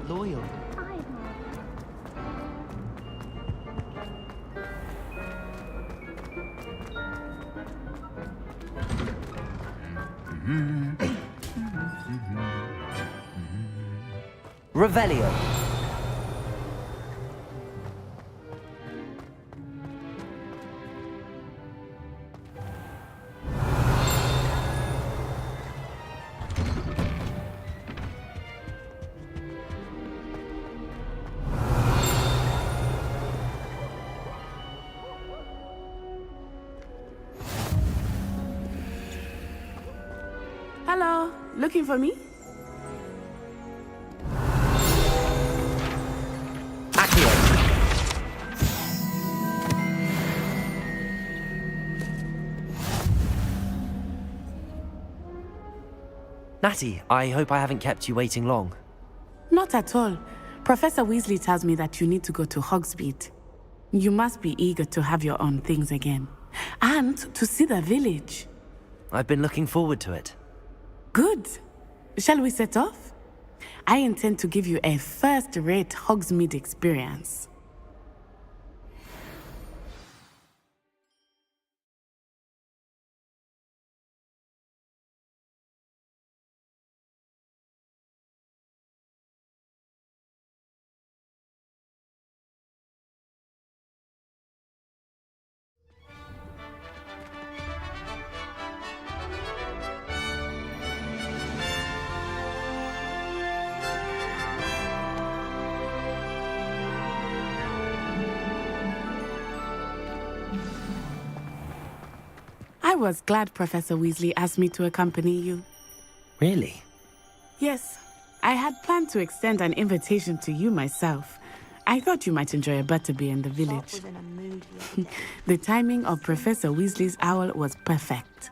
Speaker 13: Loyal.
Speaker 2: Revelio.
Speaker 9: Hello, looking for me?
Speaker 2: Natty, I hope I haven't kept you waiting long.
Speaker 9: Not at all. Professor Weasley tells me that you need to go to Hogsmeade. You must be eager to have your own things again. And to see the village.
Speaker 2: I've been looking forward to it.
Speaker 9: Good. Shall we set off? I intend to give you a first-rate Hogsmeade experience. I was glad Professor Weasley asked me to accompany you.
Speaker 2: Really?
Speaker 9: Yes, I had planned to extend an invitation to you myself. I thought you might enjoy a butterbeer in the village. The timing of Professor Weasley's owl was perfect.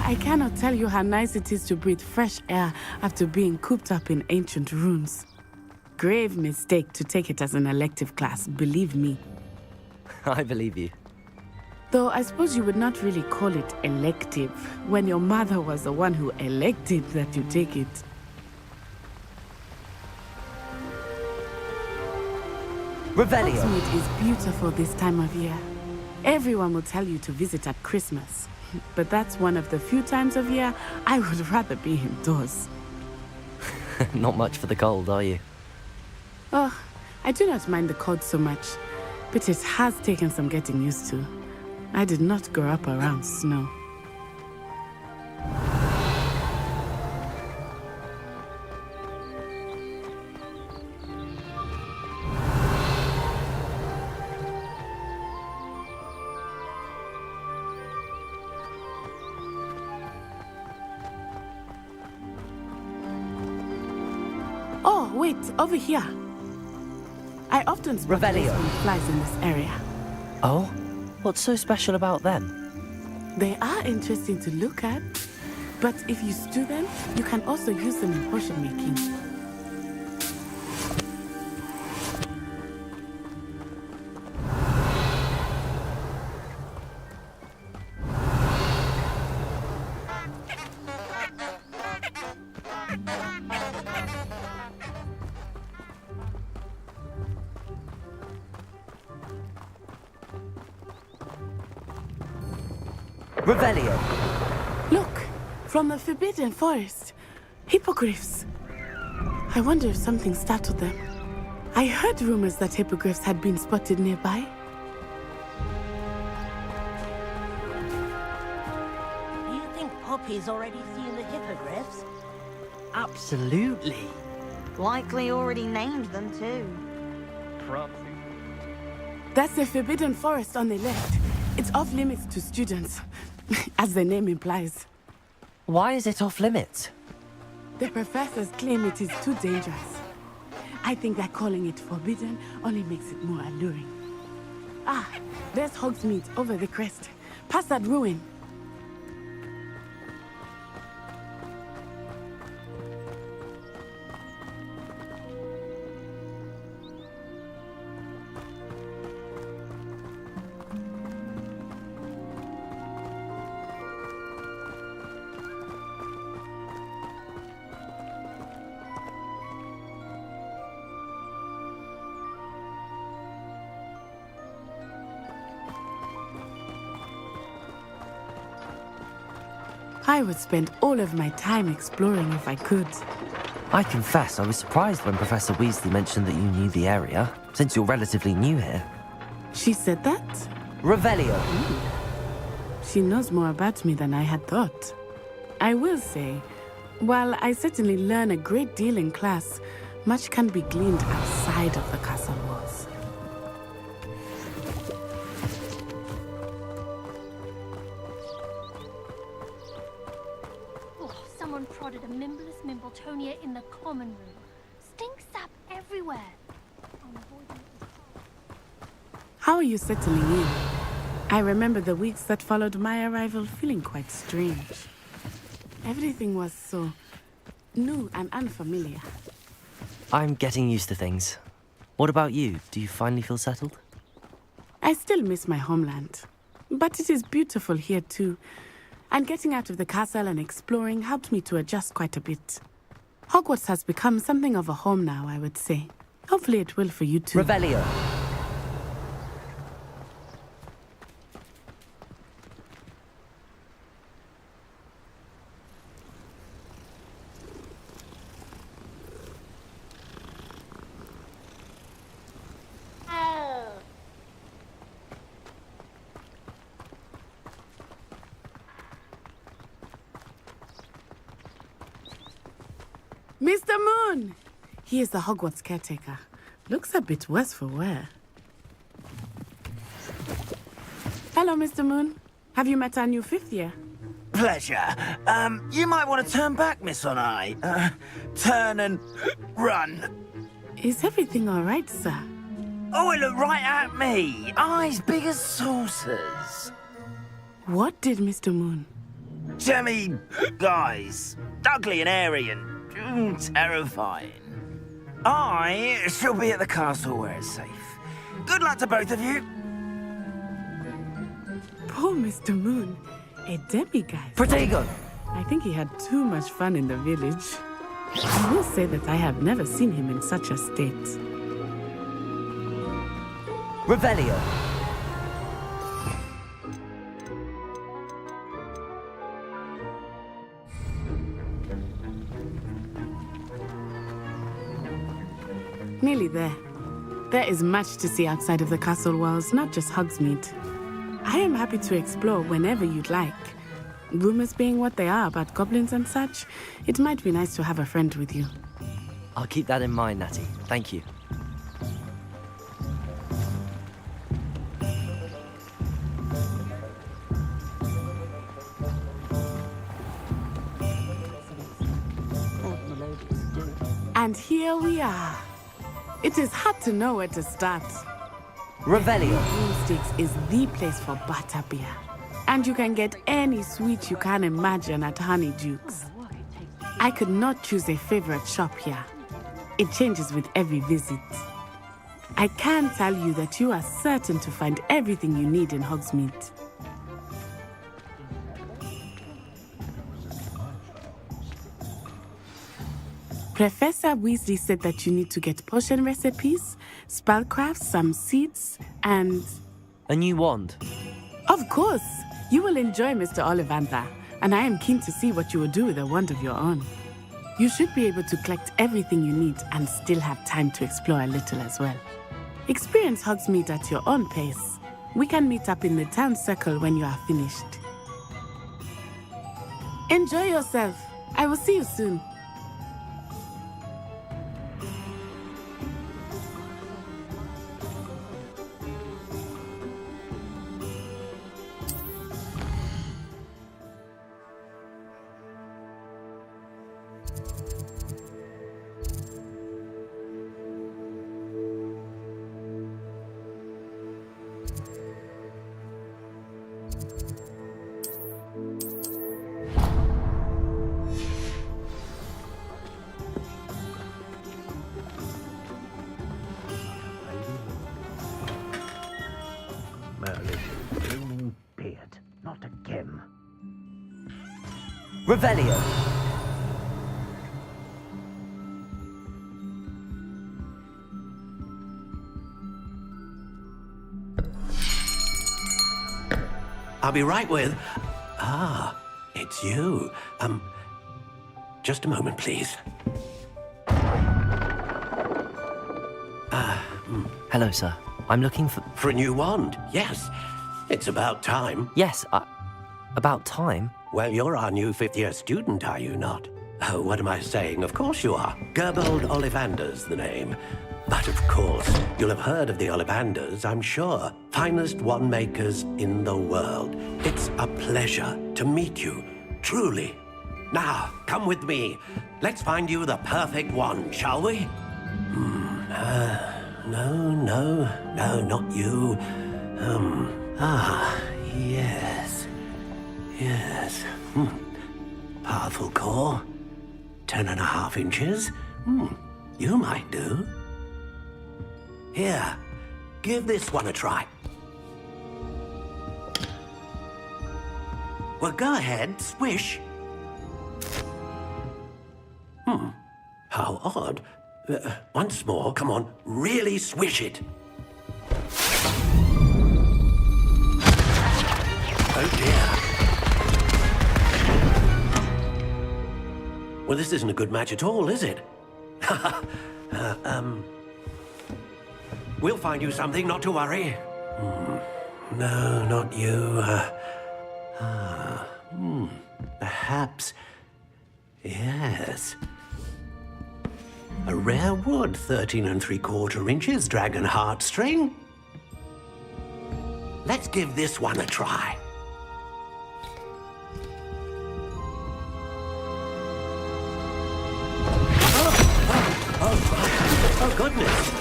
Speaker 9: I cannot tell you how nice it is to breathe fresh air after being cooped up in ancient ruins. Grave mistake to take it as an elective class, believe me.
Speaker 2: I believe you.
Speaker 9: Though I suppose you would not really call it elective when your mother was the one who elected that you take it.
Speaker 2: Revelio.
Speaker 9: Hogsmeade is beautiful this time of year. Everyone will tell you to visit at Christmas. but that's one of the few times of year I would rather be indoors.
Speaker 2: Not much for the cold, are you?
Speaker 9: Oh, I do not mind the cold so much, but it has taken some getting used to. I did not grow up around snow. Oh, wait, over here. I often spot
Speaker 2: Revelio.
Speaker 9: flies in this area.
Speaker 2: Oh? What's so special about them?
Speaker 9: They are interesting to look at, but if you stew them, you can also use them in potion making.
Speaker 2: Revelio.
Speaker 9: Look, from the Forbidden Forest. Hippogriffs. I wonder if something startled them. I heard rumors that hippogriffs had been spotted nearby.
Speaker 16: Do you think Poppy's already seen the hippogriffs?
Speaker 17: Absolutely.
Speaker 8: Likely already named them too.
Speaker 9: That's the Forbidden Forest on the left. It's off limits to students, as the name implies.
Speaker 2: Why is it off limits?
Speaker 9: The professors claim it is too dangerous. I think that calling it forbidden only makes it more alluring. Ah, there's Hogsmeade over the crest, past that ruin. I would spend all of my time exploring if I could.
Speaker 2: I confess I was surprised when Professor Weasley mentioned that you knew the area, since you're relatively new here.
Speaker 9: She said that?
Speaker 2: Revelio.
Speaker 9: She knows more about me than I had thought. I will say, while I certainly learn a great deal in class, much can be gleaned outside of the castle walls.
Speaker 14: Someone prodded a Mimbless Mimbletonia in the common room. Stink sap everywhere.
Speaker 9: How are you settling in? I remember the weeks that followed my arrival feeling quite strange. Everything was so new and unfamiliar.
Speaker 2: I'm getting used to things. What about you? Do you finally feel settled?
Speaker 9: I still miss my homeland, but it is beautiful here too. And getting out of the castle and exploring helped me to adjust quite a bit. Hogwarts has become something of a home now, I would say. Hopefully it will for you too.
Speaker 2: Revelio.
Speaker 9: Mr. Moon! He is the Hogwarts caretaker. Looks a bit worse for wear. Hello, Mr. Moon. Have you met our new fifth year?
Speaker 17: Pleasure. You might want to turn back, Miss Onai. Turn and run.
Speaker 9: Is everything all right, sir?
Speaker 17: Oh, it looked right at me. Eyes big as saucers.
Speaker 9: What did Mr. Moon?
Speaker 17: Jemmy guys. Ugly and airy and terrifying. I shall be at the castle where it's safe. Good luck to both of you.
Speaker 9: Poor Mr. Moon. A demiguise.
Speaker 2: Protego!
Speaker 9: I think he had too much fun in the village. I will say that I have never seen him in such a state.
Speaker 2: Revelio.
Speaker 9: Nearly there. There is much to see outside of the castle walls, not just Hogsmeade. I am happy to explore whenever you'd like. Rumors being what they are about goblins and such, it might be nice to have a friend with you.
Speaker 2: I'll keep that in mind, Natty. Thank you.
Speaker 9: And here we are. It is hard to know where to start.
Speaker 2: Revelio.
Speaker 9: Broomsticks is the place for butterbeer. And you can get any sweet you can imagine at Honeydukes. I could not choose a favorite shop here. It changes with every visit. I can tell you that you are certain to find everything you need in Hogsmeade. Professor Weasley said that you need to get potion recipes, spellcrafts, some seeds, and...
Speaker 2: A new wand.
Speaker 9: Of course! You will enjoy Mr. Ollivander, and I am keen to see what you will do with a wand of your own. You should be able to collect everything you need and still have time to explore a little as well. Experience Hogsmeade at your own pace. We can meet up in the town circle when you are finished. Enjoy yourself. I will see you soon.
Speaker 10: Beard, not again.
Speaker 2: Revelio.
Speaker 10: I'll be right with... Ah, it's you. Just a moment, please.
Speaker 2: Hello, sir. I'm looking for...
Speaker 10: For a new wand, yes. It's about time.
Speaker 2: Yes, about time?
Speaker 10: Well, you're our new fifth-year student, are you not? Oh, what am I saying? Of course you are. Gerbold Ollivander's the name. But of course, you'll have heard of the Ollivanders, I'm sure. Finest wand makers in the world. It's a pleasure to meet you, truly. Now, come with me. Let's find you the perfect wand, shall we? No, not you. Yes. Powerful core. 10.5 inches. You might do. Here, give this one a try. Well, go ahead, swish. How odd. Once more, come on, really swish it. Oh dear. Well, this isn't a good match at all, is it? We'll find you something, not to worry. No, not you. Perhaps... Yes. A rare wood, 13 3/4 inches, dragon heartstring. Let's give this one a try. Oh, goodness.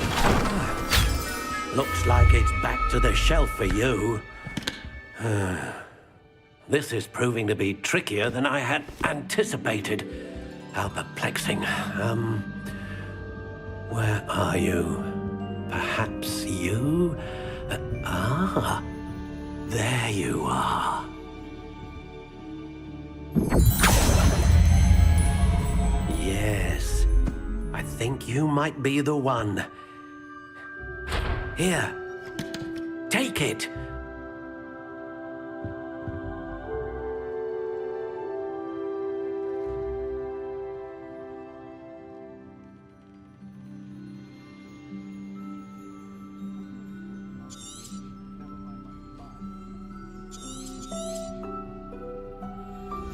Speaker 10: Looks like it's back to the shelf for you. This is proving to be trickier than I had anticipated. How perplexing. Where are you? Perhaps you? There you are. Yes, I think you might be the one. Here, take it.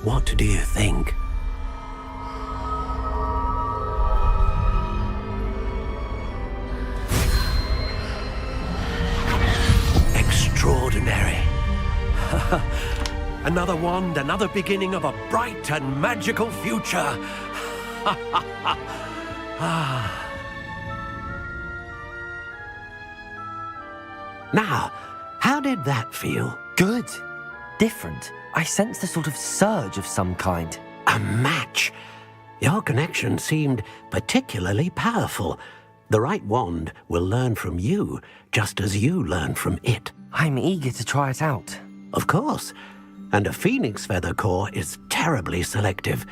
Speaker 10: What do you think? Extraordinary. Another wand, another beginning of a bright and magical future. Now, how did that feel?
Speaker 2: Good. Different. I sensed a sort of surge of some kind.
Speaker 10: A match. Your connection seemed particularly powerful. The right wand will learn from you, just as you learn from it.
Speaker 2: I'm eager to try it out.
Speaker 10: Of course. And a phoenix feather core is terribly selective.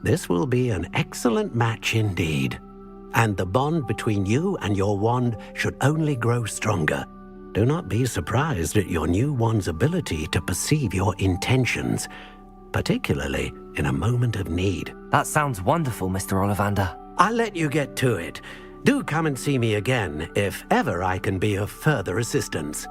Speaker 10: This will be an excellent match indeed. And the bond between you and your wand should only grow stronger. Do not be surprised at your new wand's ability to perceive your intentions, particularly in a moment of need.
Speaker 2: That sounds wonderful, Mr. Ollivander.
Speaker 10: I'll let you get to it. Do come and see me again if ever I can be of further assistance.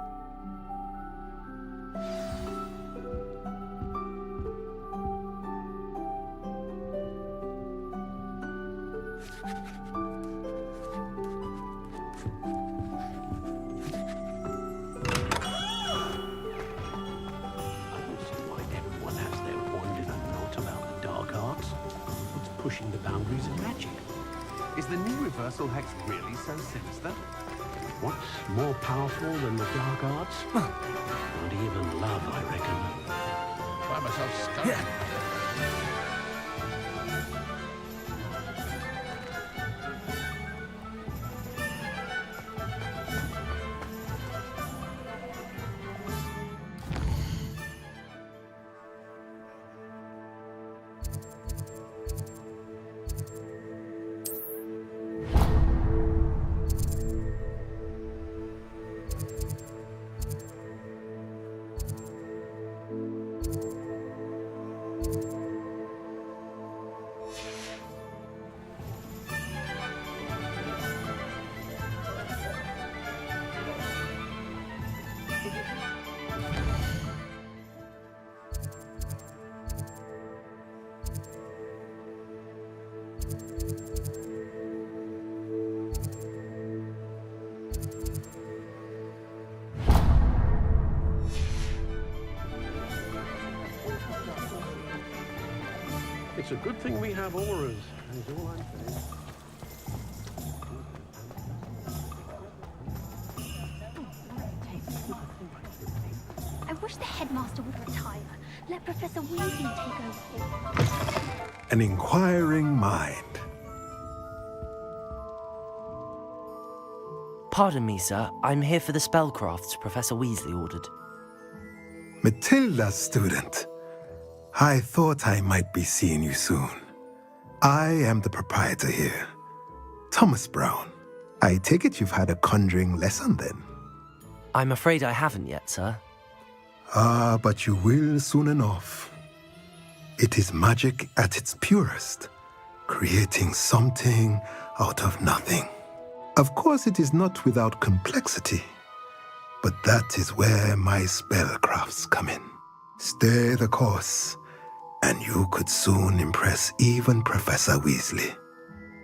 Speaker 18: Pushing the boundaries of magic. Is the new reversal hex really so sinister? What's more powerful than the dark arts? Not even love, I reckon. Find myself stuck. It's a good thing we have auras, is all I'm saying.
Speaker 14: I wish the headmaster would retire. Let Professor Weasley take over.
Speaker 19: An inquiring mind.
Speaker 2: Pardon me, sir. I'm here for the spellcrafts Professor Weasley ordered.
Speaker 19: Matilda's student. I thought I might be seeing you soon. I am the proprietor here, Thomas Brown. I take it you've had a conjuring lesson then?
Speaker 2: I'm afraid I haven't yet, sir.
Speaker 19: Ah, but you will soon enough. It is magic at its purest, creating something out of nothing. Of course, it is not without complexity, but that is where my spellcrafts come in. Stay the course, and you could soon impress even Professor Weasley.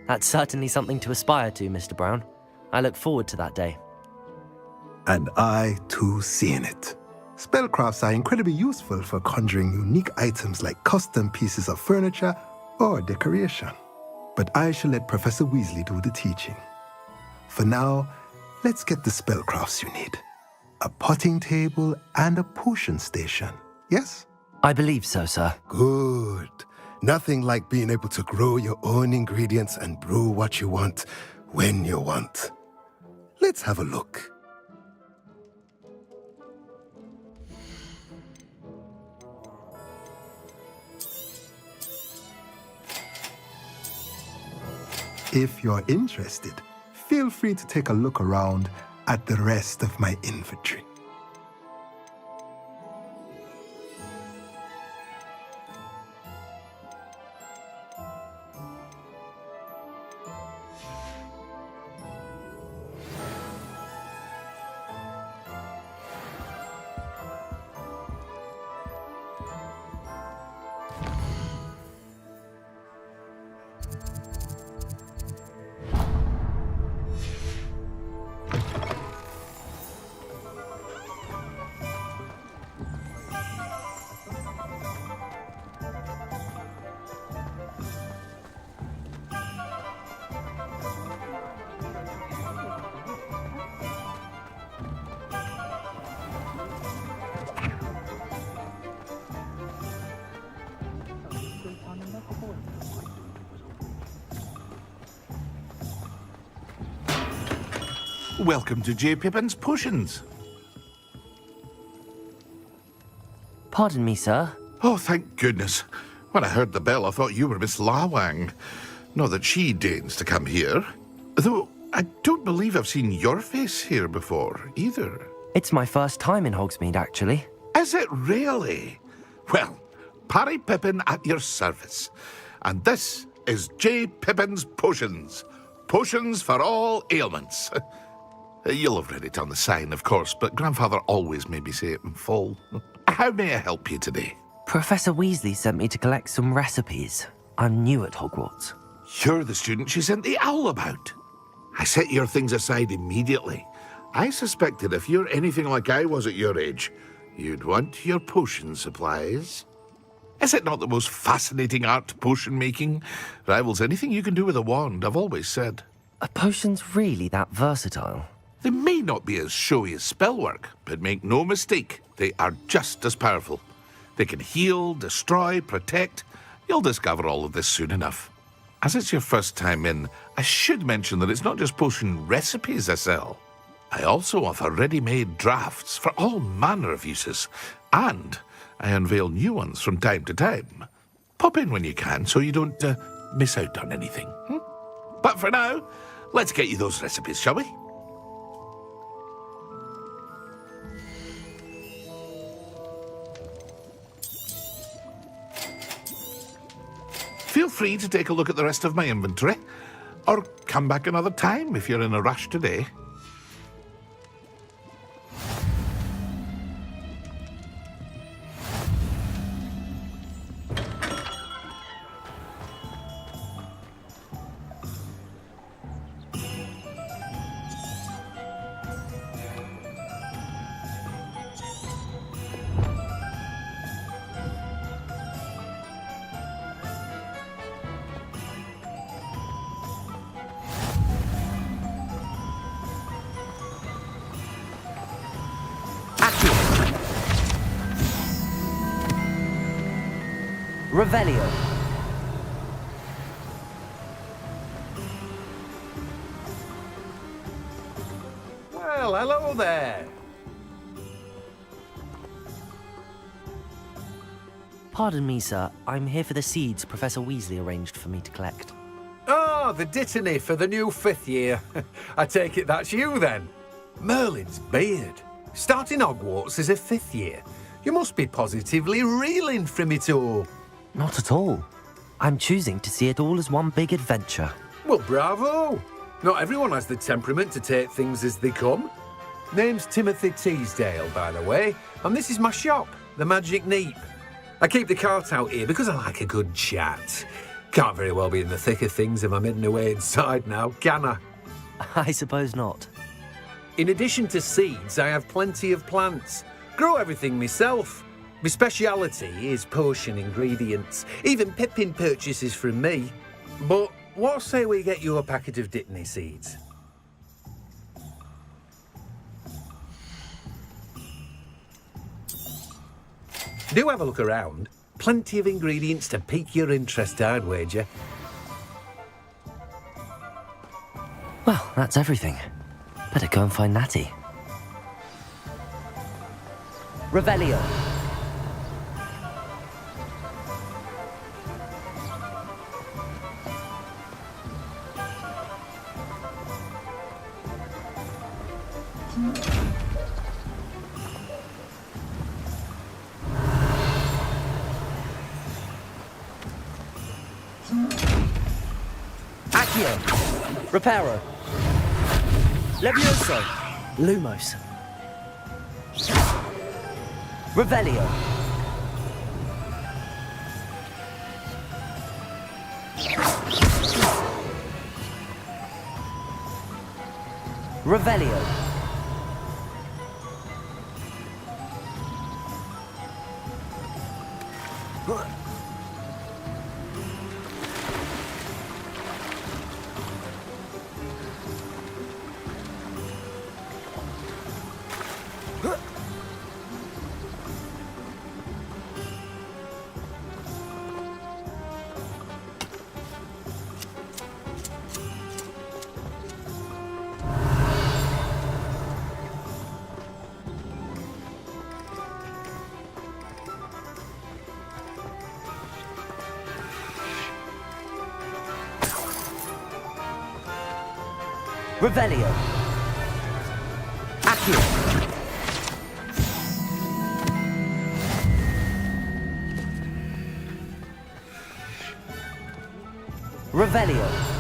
Speaker 2: That's certainly something to aspire to, Mr. Brown. I look forward to that day.
Speaker 19: And I, too, seeing it. Spellcrafts are incredibly useful for conjuring unique items like custom pieces of furniture or decoration. But I shall let Professor Weasley do the teaching. For now, let's get the spellcrafts you need. A potting table and a potion station, yes?
Speaker 2: I believe so, sir.
Speaker 19: Good. Nothing like being able to grow your own ingredients and brew what you want when you want. Let's have a look. If you're interested, feel free to take a look around at the rest of my inventory.
Speaker 5: Welcome to J. Pippin's Potions.
Speaker 2: Pardon me, sir.
Speaker 5: Oh, thank goodness. When I heard the bell, I thought you were Miss Lawang. Not that she deigns to come here. Though, I don't believe I've seen your face here before, either.
Speaker 2: It's my first time in Hogsmeade, actually.
Speaker 5: Is it really? Well, Parry Pippin at your service. And this is J. Pippin's Potions. Potions for all ailments. You'll have read it on the sign, of course, but Grandfather always made me say it in full. How may I help you today?
Speaker 2: Professor Weasley sent me to collect some recipes. I'm new at Hogwarts.
Speaker 5: You're the student she sent the owl about. I set your things aside immediately. I suspected if you're anything like I was at your age, you'd want your potion supplies. Is it not the most fascinating art, potion making? Rivals anything you can do with a wand, I've always said.
Speaker 2: Are potions really that versatile?
Speaker 5: They may not be as showy as spellwork, but make no mistake, they are just as powerful. They can heal, destroy, protect. You'll discover all of this soon enough. As it's your first time in, I should mention that it's not just potion recipes I sell. I also offer ready-made drafts for all manner of uses, and I unveil new ones from time to time. Pop in when you can so you don't miss out on anything. But for now, let's get you those recipes, shall we? Feel free to take a look at the rest of my inventory, or come back another time if you're in a rush today.
Speaker 2: Revelio.
Speaker 10: Well, hello there.
Speaker 2: Pardon me, sir. I'm here for the seeds Professor Weasley arranged for me to collect.
Speaker 10: Oh, the dittany for the new 5th year. I take it that's you, then. Merlin's beard. Starting Hogwarts as a 5th year. You must be positively reeling from it all.
Speaker 2: Not at all. I'm choosing to see it all as one big adventure.
Speaker 10: Well, bravo. Not everyone has the temperament to take things as they come. Name's Timothy Teasdale, by the way, and this is my shop, the Magic Neep. I keep the cart out here because I like a good chat. Can't very well be in the thick of things if I'm hidden away inside now, can I?
Speaker 2: I suppose not.
Speaker 10: In addition to seeds, I have plenty of plants. Grow everything myself. My speciality is potion ingredients. Even Pippin purchases from me. But what say we get you a packet of Dittany seeds? Do have a look around. Plenty of ingredients to pique your interest, I'd wager.
Speaker 2: Well, that's everything. Better go and find Natty. Revelio. Accio. Reparo. Levioso. Lumos. Revelio. Revelio. Revelio. Accio. Revelio.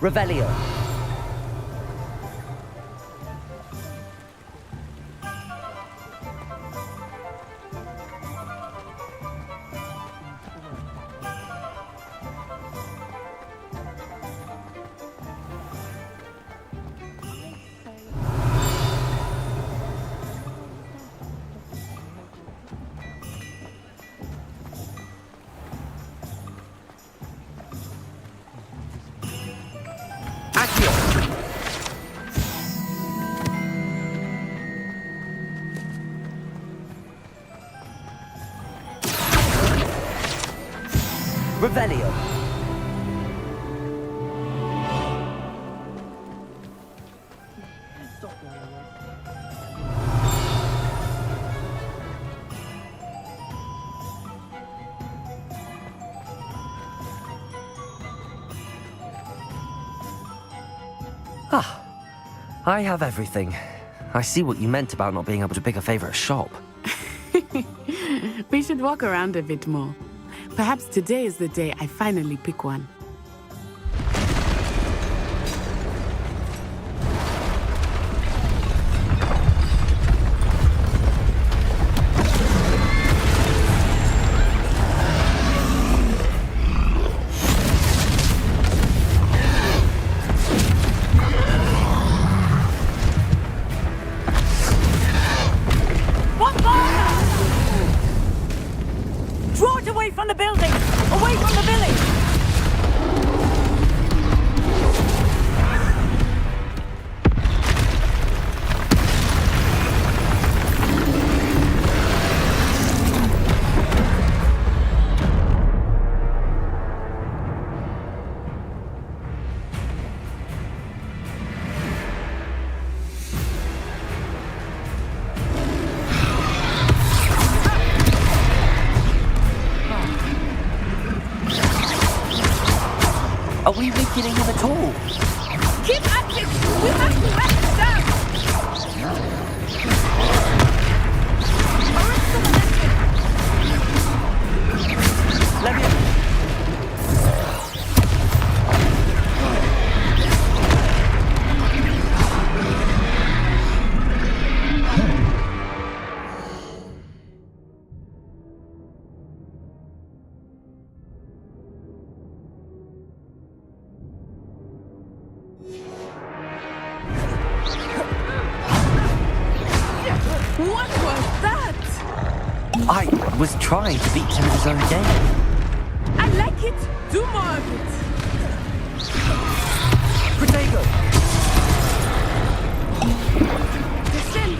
Speaker 2: Revelio. Revelio. Ah, I have everything. I see what you meant about not being able to pick a favorite shop.
Speaker 9: We should walk around a bit more. Perhaps today is the day I finally pick one.
Speaker 15: Draw it away from the building! Away from the village!
Speaker 2: Are we weakening him at all?
Speaker 15: Keep active! We have to wrap it down!
Speaker 2: Let me...
Speaker 9: What was that?
Speaker 2: I was trying to beat him at his own game.
Speaker 9: I like it. Do more of it.
Speaker 2: Protego!
Speaker 9: Descend.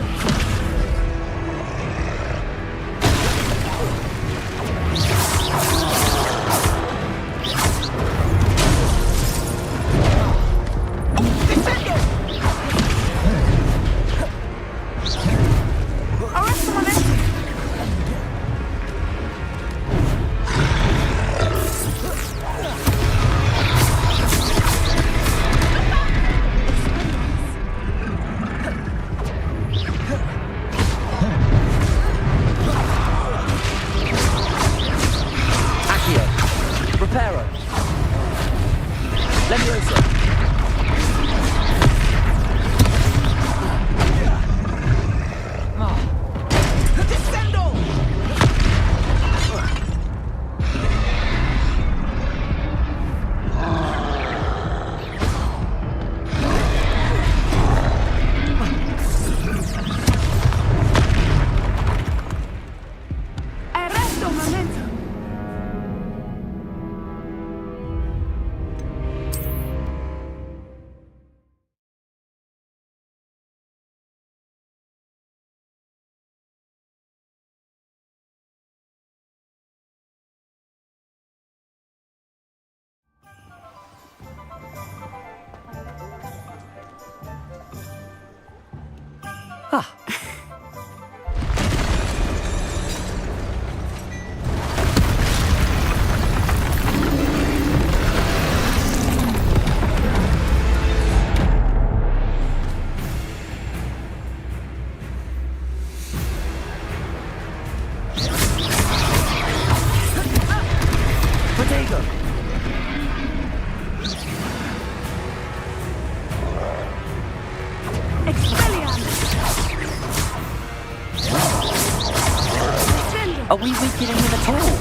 Speaker 2: Are we weakening him at all?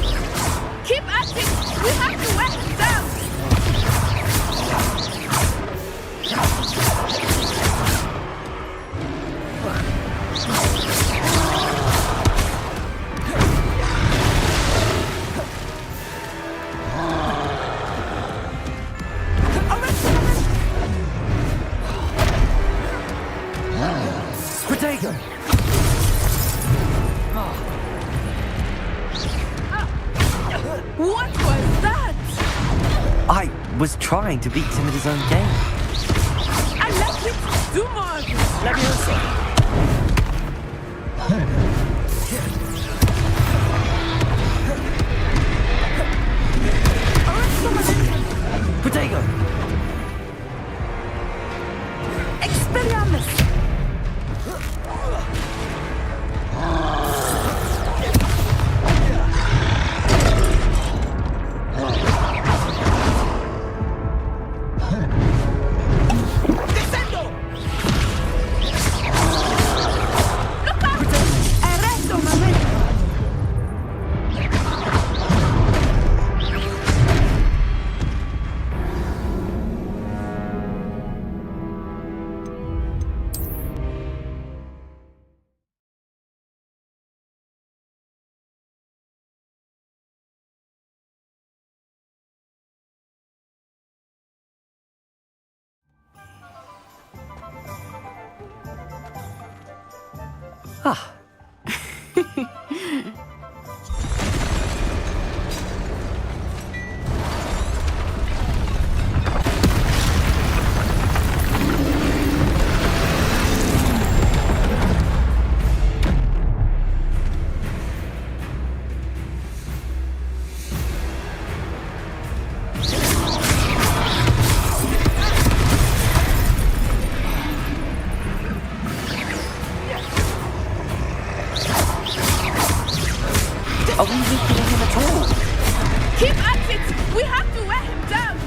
Speaker 9: Keep at it! We have to wear him down!
Speaker 2: Protego!
Speaker 9: What was that?
Speaker 2: I was trying to beat him at his own game.
Speaker 9: I like it! Do more!
Speaker 2: Leviosa! Protego!
Speaker 9: Expelliarmus!
Speaker 2: Ah. Are we weakening him at all?
Speaker 9: Keep at it! We have to wear him down!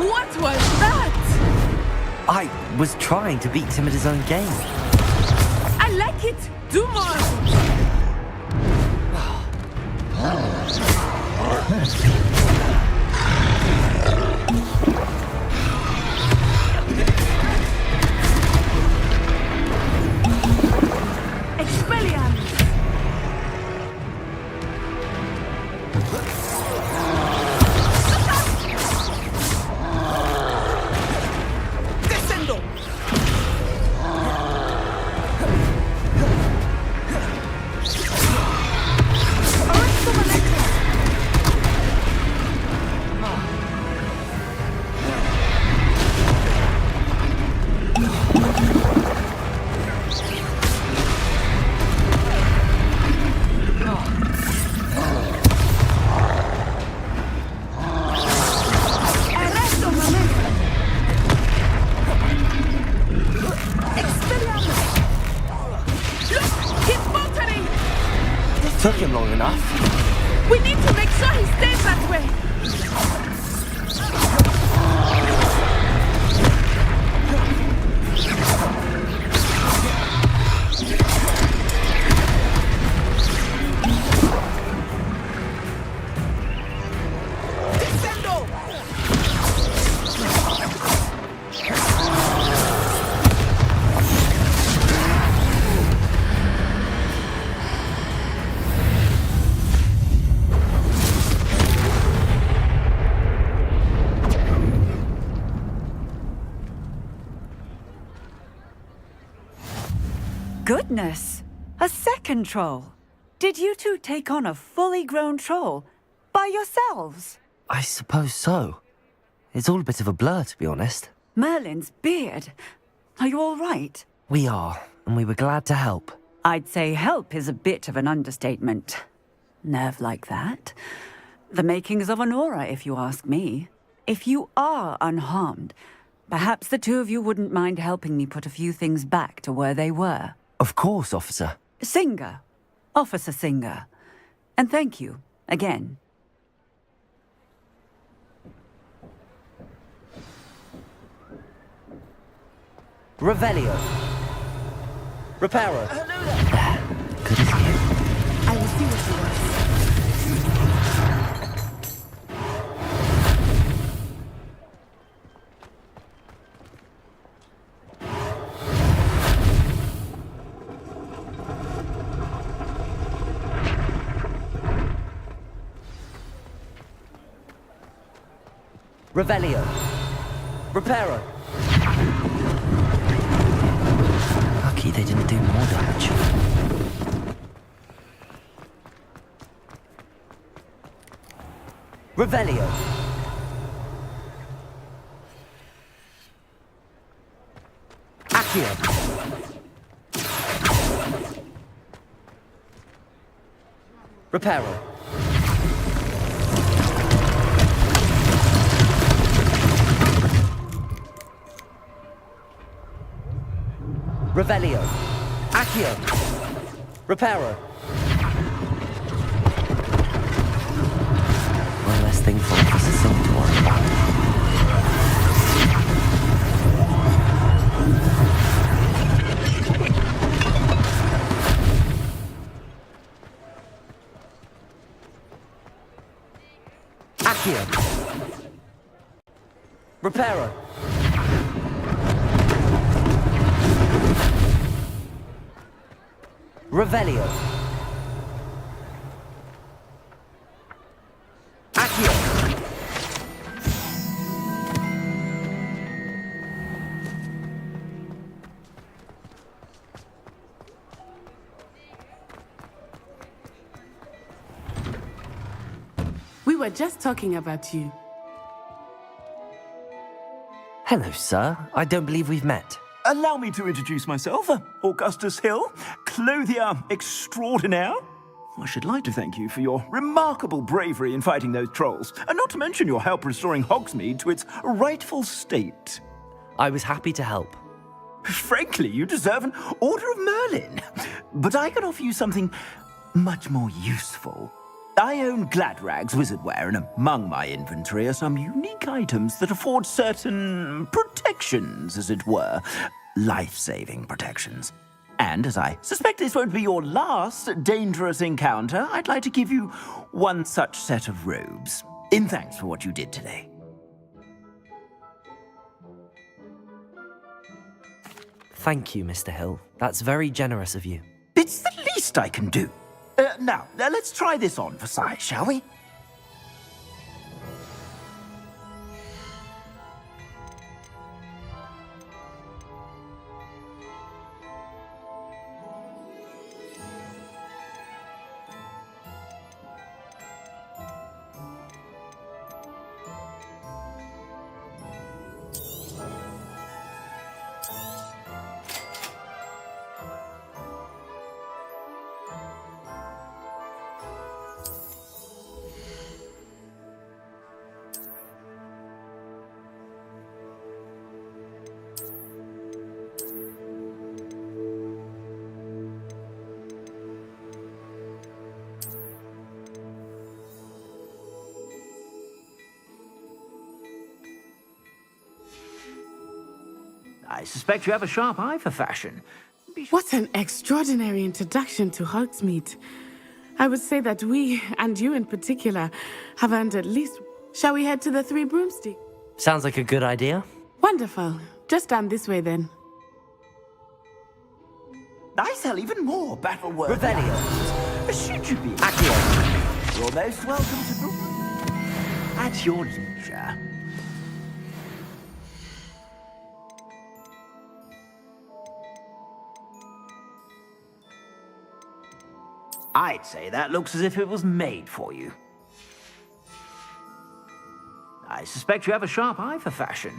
Speaker 9: What was that?
Speaker 2: I was trying to beat him at his own game.
Speaker 9: I like it! Do more! Expelliarmus!
Speaker 15: Descendo!
Speaker 2: Took him long enough.
Speaker 9: We need to make sure he stays that way.
Speaker 20: goodness! A second troll! Did you two take on a fully grown troll by yourselves?
Speaker 2: I suppose so. It's all a bit of a blur, to be honest.
Speaker 20: Merlin's beard. Are you all right?
Speaker 2: We are, and we were glad to help.
Speaker 20: I'd say help is a bit of an understatement. Nerve like that. The makings of an aura, if you ask me. If you are unharmed, perhaps the two of you wouldn't mind helping me put a few things back to where they were.
Speaker 2: Of course, officer.
Speaker 20: Singer. Officer Singer. And thank you, again.
Speaker 2: Revelio. Reparo. Good as new.
Speaker 20: I will see what you want.
Speaker 2: Revelio. Reparo. Lucky they didn't do more damage. Revelio. Accio. Reparo. Revelio. Accio. Reparo. One less thing for Officer Singh to worry about. Accio. Reparo. Revelio. Accio.
Speaker 9: We were just talking about you.
Speaker 2: Hello, sir. I don't believe we've met.
Speaker 17: Allow me to introduce myself, Augustus Hill, clothier extraordinaire. I should like to thank you for your remarkable bravery in fighting those trolls, and not to mention your help restoring Hogsmeade to its rightful state.
Speaker 2: I was happy to help.
Speaker 17: Frankly, you deserve an Order of Merlin. But I can offer you something much more useful. I own Gladrag's wizardware, and among my inventory are some unique items that afford certain protections, as it were. Life-saving protections. And as I suspect this won't be your last dangerous encounter, I'd like to give you one such set of robes, in thanks for what you did today.
Speaker 2: Thank you, Mr. Hill. That's very generous of you.
Speaker 17: It's the least I can do. Now, let's try this on for size, shall we? I suspect you have a sharp eye for fashion.
Speaker 9: What an extraordinary introduction to Hogsmeade. I would say that we, and you in particular, have earned at least... Shall we head to the Three Broomsticks?
Speaker 2: Sounds like a good idea.
Speaker 9: Wonderful. Just down this way then.
Speaker 17: I sell even more battle-worthy
Speaker 2: Revelio.
Speaker 17: items. Should you be...
Speaker 2: Accio.
Speaker 17: You're most welcome to the... At your leisure. I'd say that looks as if it was made for you. I suspect you have a sharp eye for fashion.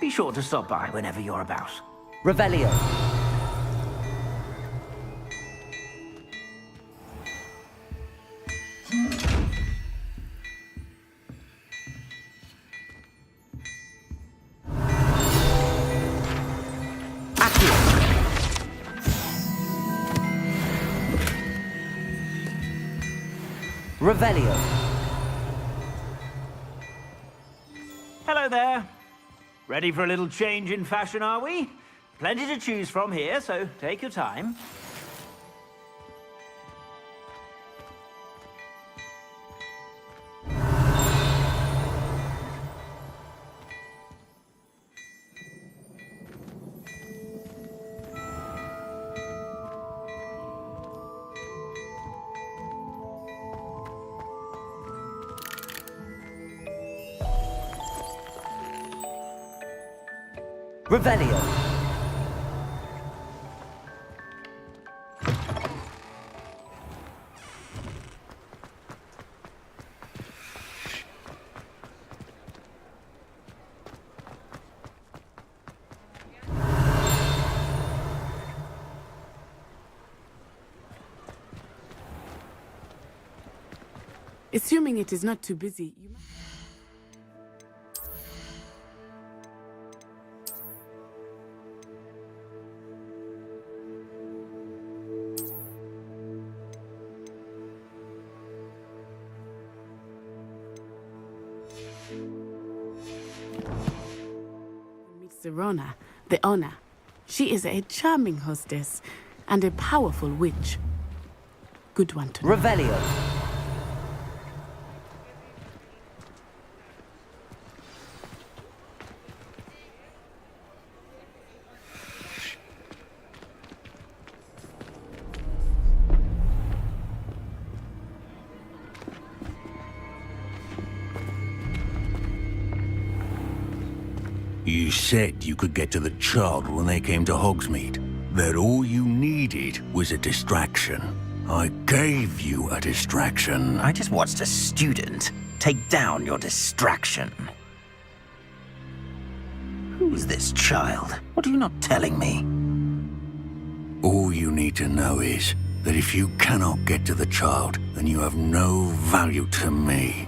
Speaker 17: Be sure to stop by whenever you're about.
Speaker 2: Revelio. Revelio.
Speaker 17: Hello there. Ready for a little change in fashion, are we? Plenty to choose from here, so take your time.
Speaker 2: Revelio.
Speaker 9: Assuming it is not too busy, you might... Meet Serona, the owner. She is a charming hostess and a powerful witch. Good one to know.
Speaker 2: Revelio.
Speaker 21: You said you could get to the child when they came to Hogsmeade. That all you needed was a distraction. I gave you a distraction.
Speaker 17: I just watched a student take down your distraction. Who's this child? What are you not telling me?
Speaker 21: All you need to know is that if you cannot get to the child, then you have no value to me.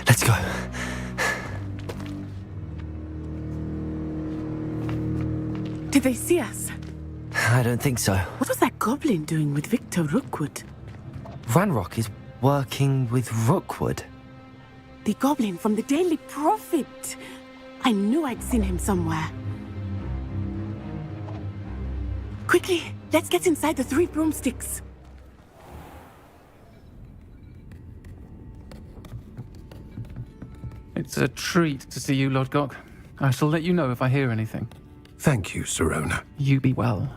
Speaker 2: Let's go.
Speaker 9: Did they see us?
Speaker 2: I don't think so.
Speaker 9: What was that goblin doing with Victor Rookwood?
Speaker 2: Ranrock is working with Rookwood.
Speaker 9: The goblin from the Daily Prophet. I knew I'd seen him somewhere. Quickly, let's get inside the 3 broomsticks.
Speaker 13: It's a treat to see you, Lodgok. I shall let you know if I hear anything.
Speaker 19: Thank you, Serona.
Speaker 13: You be well.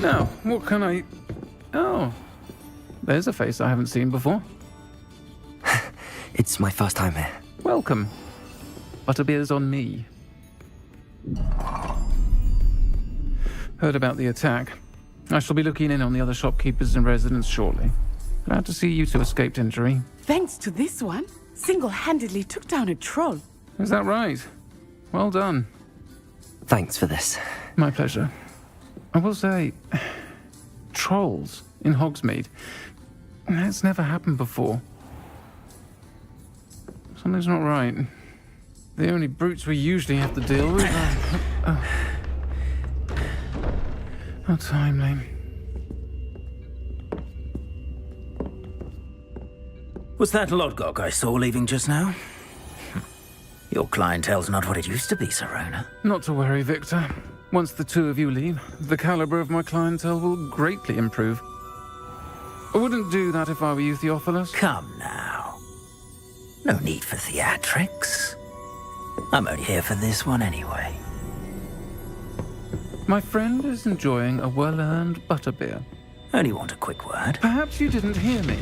Speaker 13: Now, what can I... Oh, there's a face I haven't seen before.
Speaker 2: It's my first time here.
Speaker 13: Welcome. Butterbeer's on me. Heard about the attack. I shall be looking in on the other shopkeepers and residents shortly. Glad to see you two escaped injury.
Speaker 9: Thanks to this one, single-handedly took down a troll.
Speaker 13: Is that right? Well done.
Speaker 2: Thanks for this.
Speaker 13: My pleasure. I will say, trolls in Hogsmeade. That's never happened before. Something's not right. The only brutes we usually have to deal with are... How timely.
Speaker 17: Was that Lodgok I saw leaving just now? Your clientele's not what it used to be, Serona.
Speaker 13: Not to worry, Victor. Once the two of you leave, the caliber of my clientele will greatly improve. I wouldn't do that if I were you, Theophilus.
Speaker 17: Come now. No need for theatrics. I'm only here for this one anyway.
Speaker 13: My friend is enjoying a well-earned butterbeer.
Speaker 17: Only want a quick word.
Speaker 13: Perhaps you didn't hear me.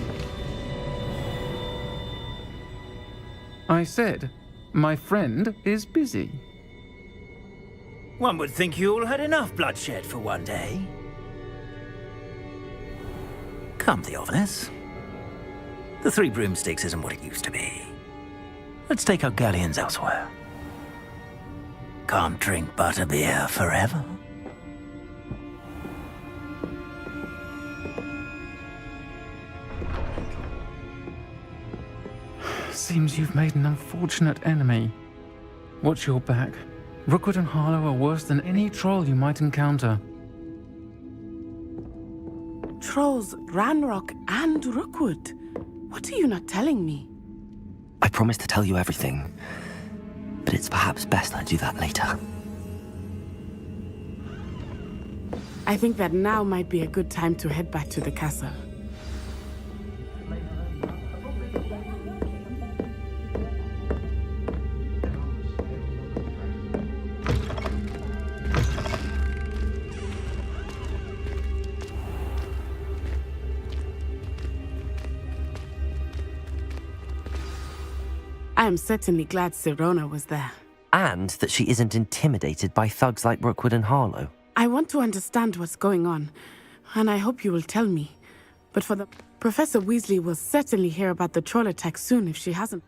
Speaker 13: I said, my friend is busy.
Speaker 17: One would think you all had enough bloodshed for one day. Come, Theophilus. The Three Broomsticks isn't what it used to be. Let's take our galleons elsewhere. Can't drink butterbeer forever.
Speaker 13: Seems you've made an unfortunate enemy. Watch your back. Rookwood and Harlow are worse than any troll you might encounter.
Speaker 9: Trolls, Ranrock, and Rookwood. What are you not telling me?
Speaker 2: I promised to tell you everything, but it's perhaps best I do that later.
Speaker 9: I think that now might be a good time to head back to the castle. I am certainly glad Sirona was there.
Speaker 2: And that she isn't intimidated by thugs like Rookwood and Harlow.
Speaker 9: I want to understand what's going on, and I hope you will tell me. But Professor Weasley will certainly hear about the troll attack soon if she hasn't.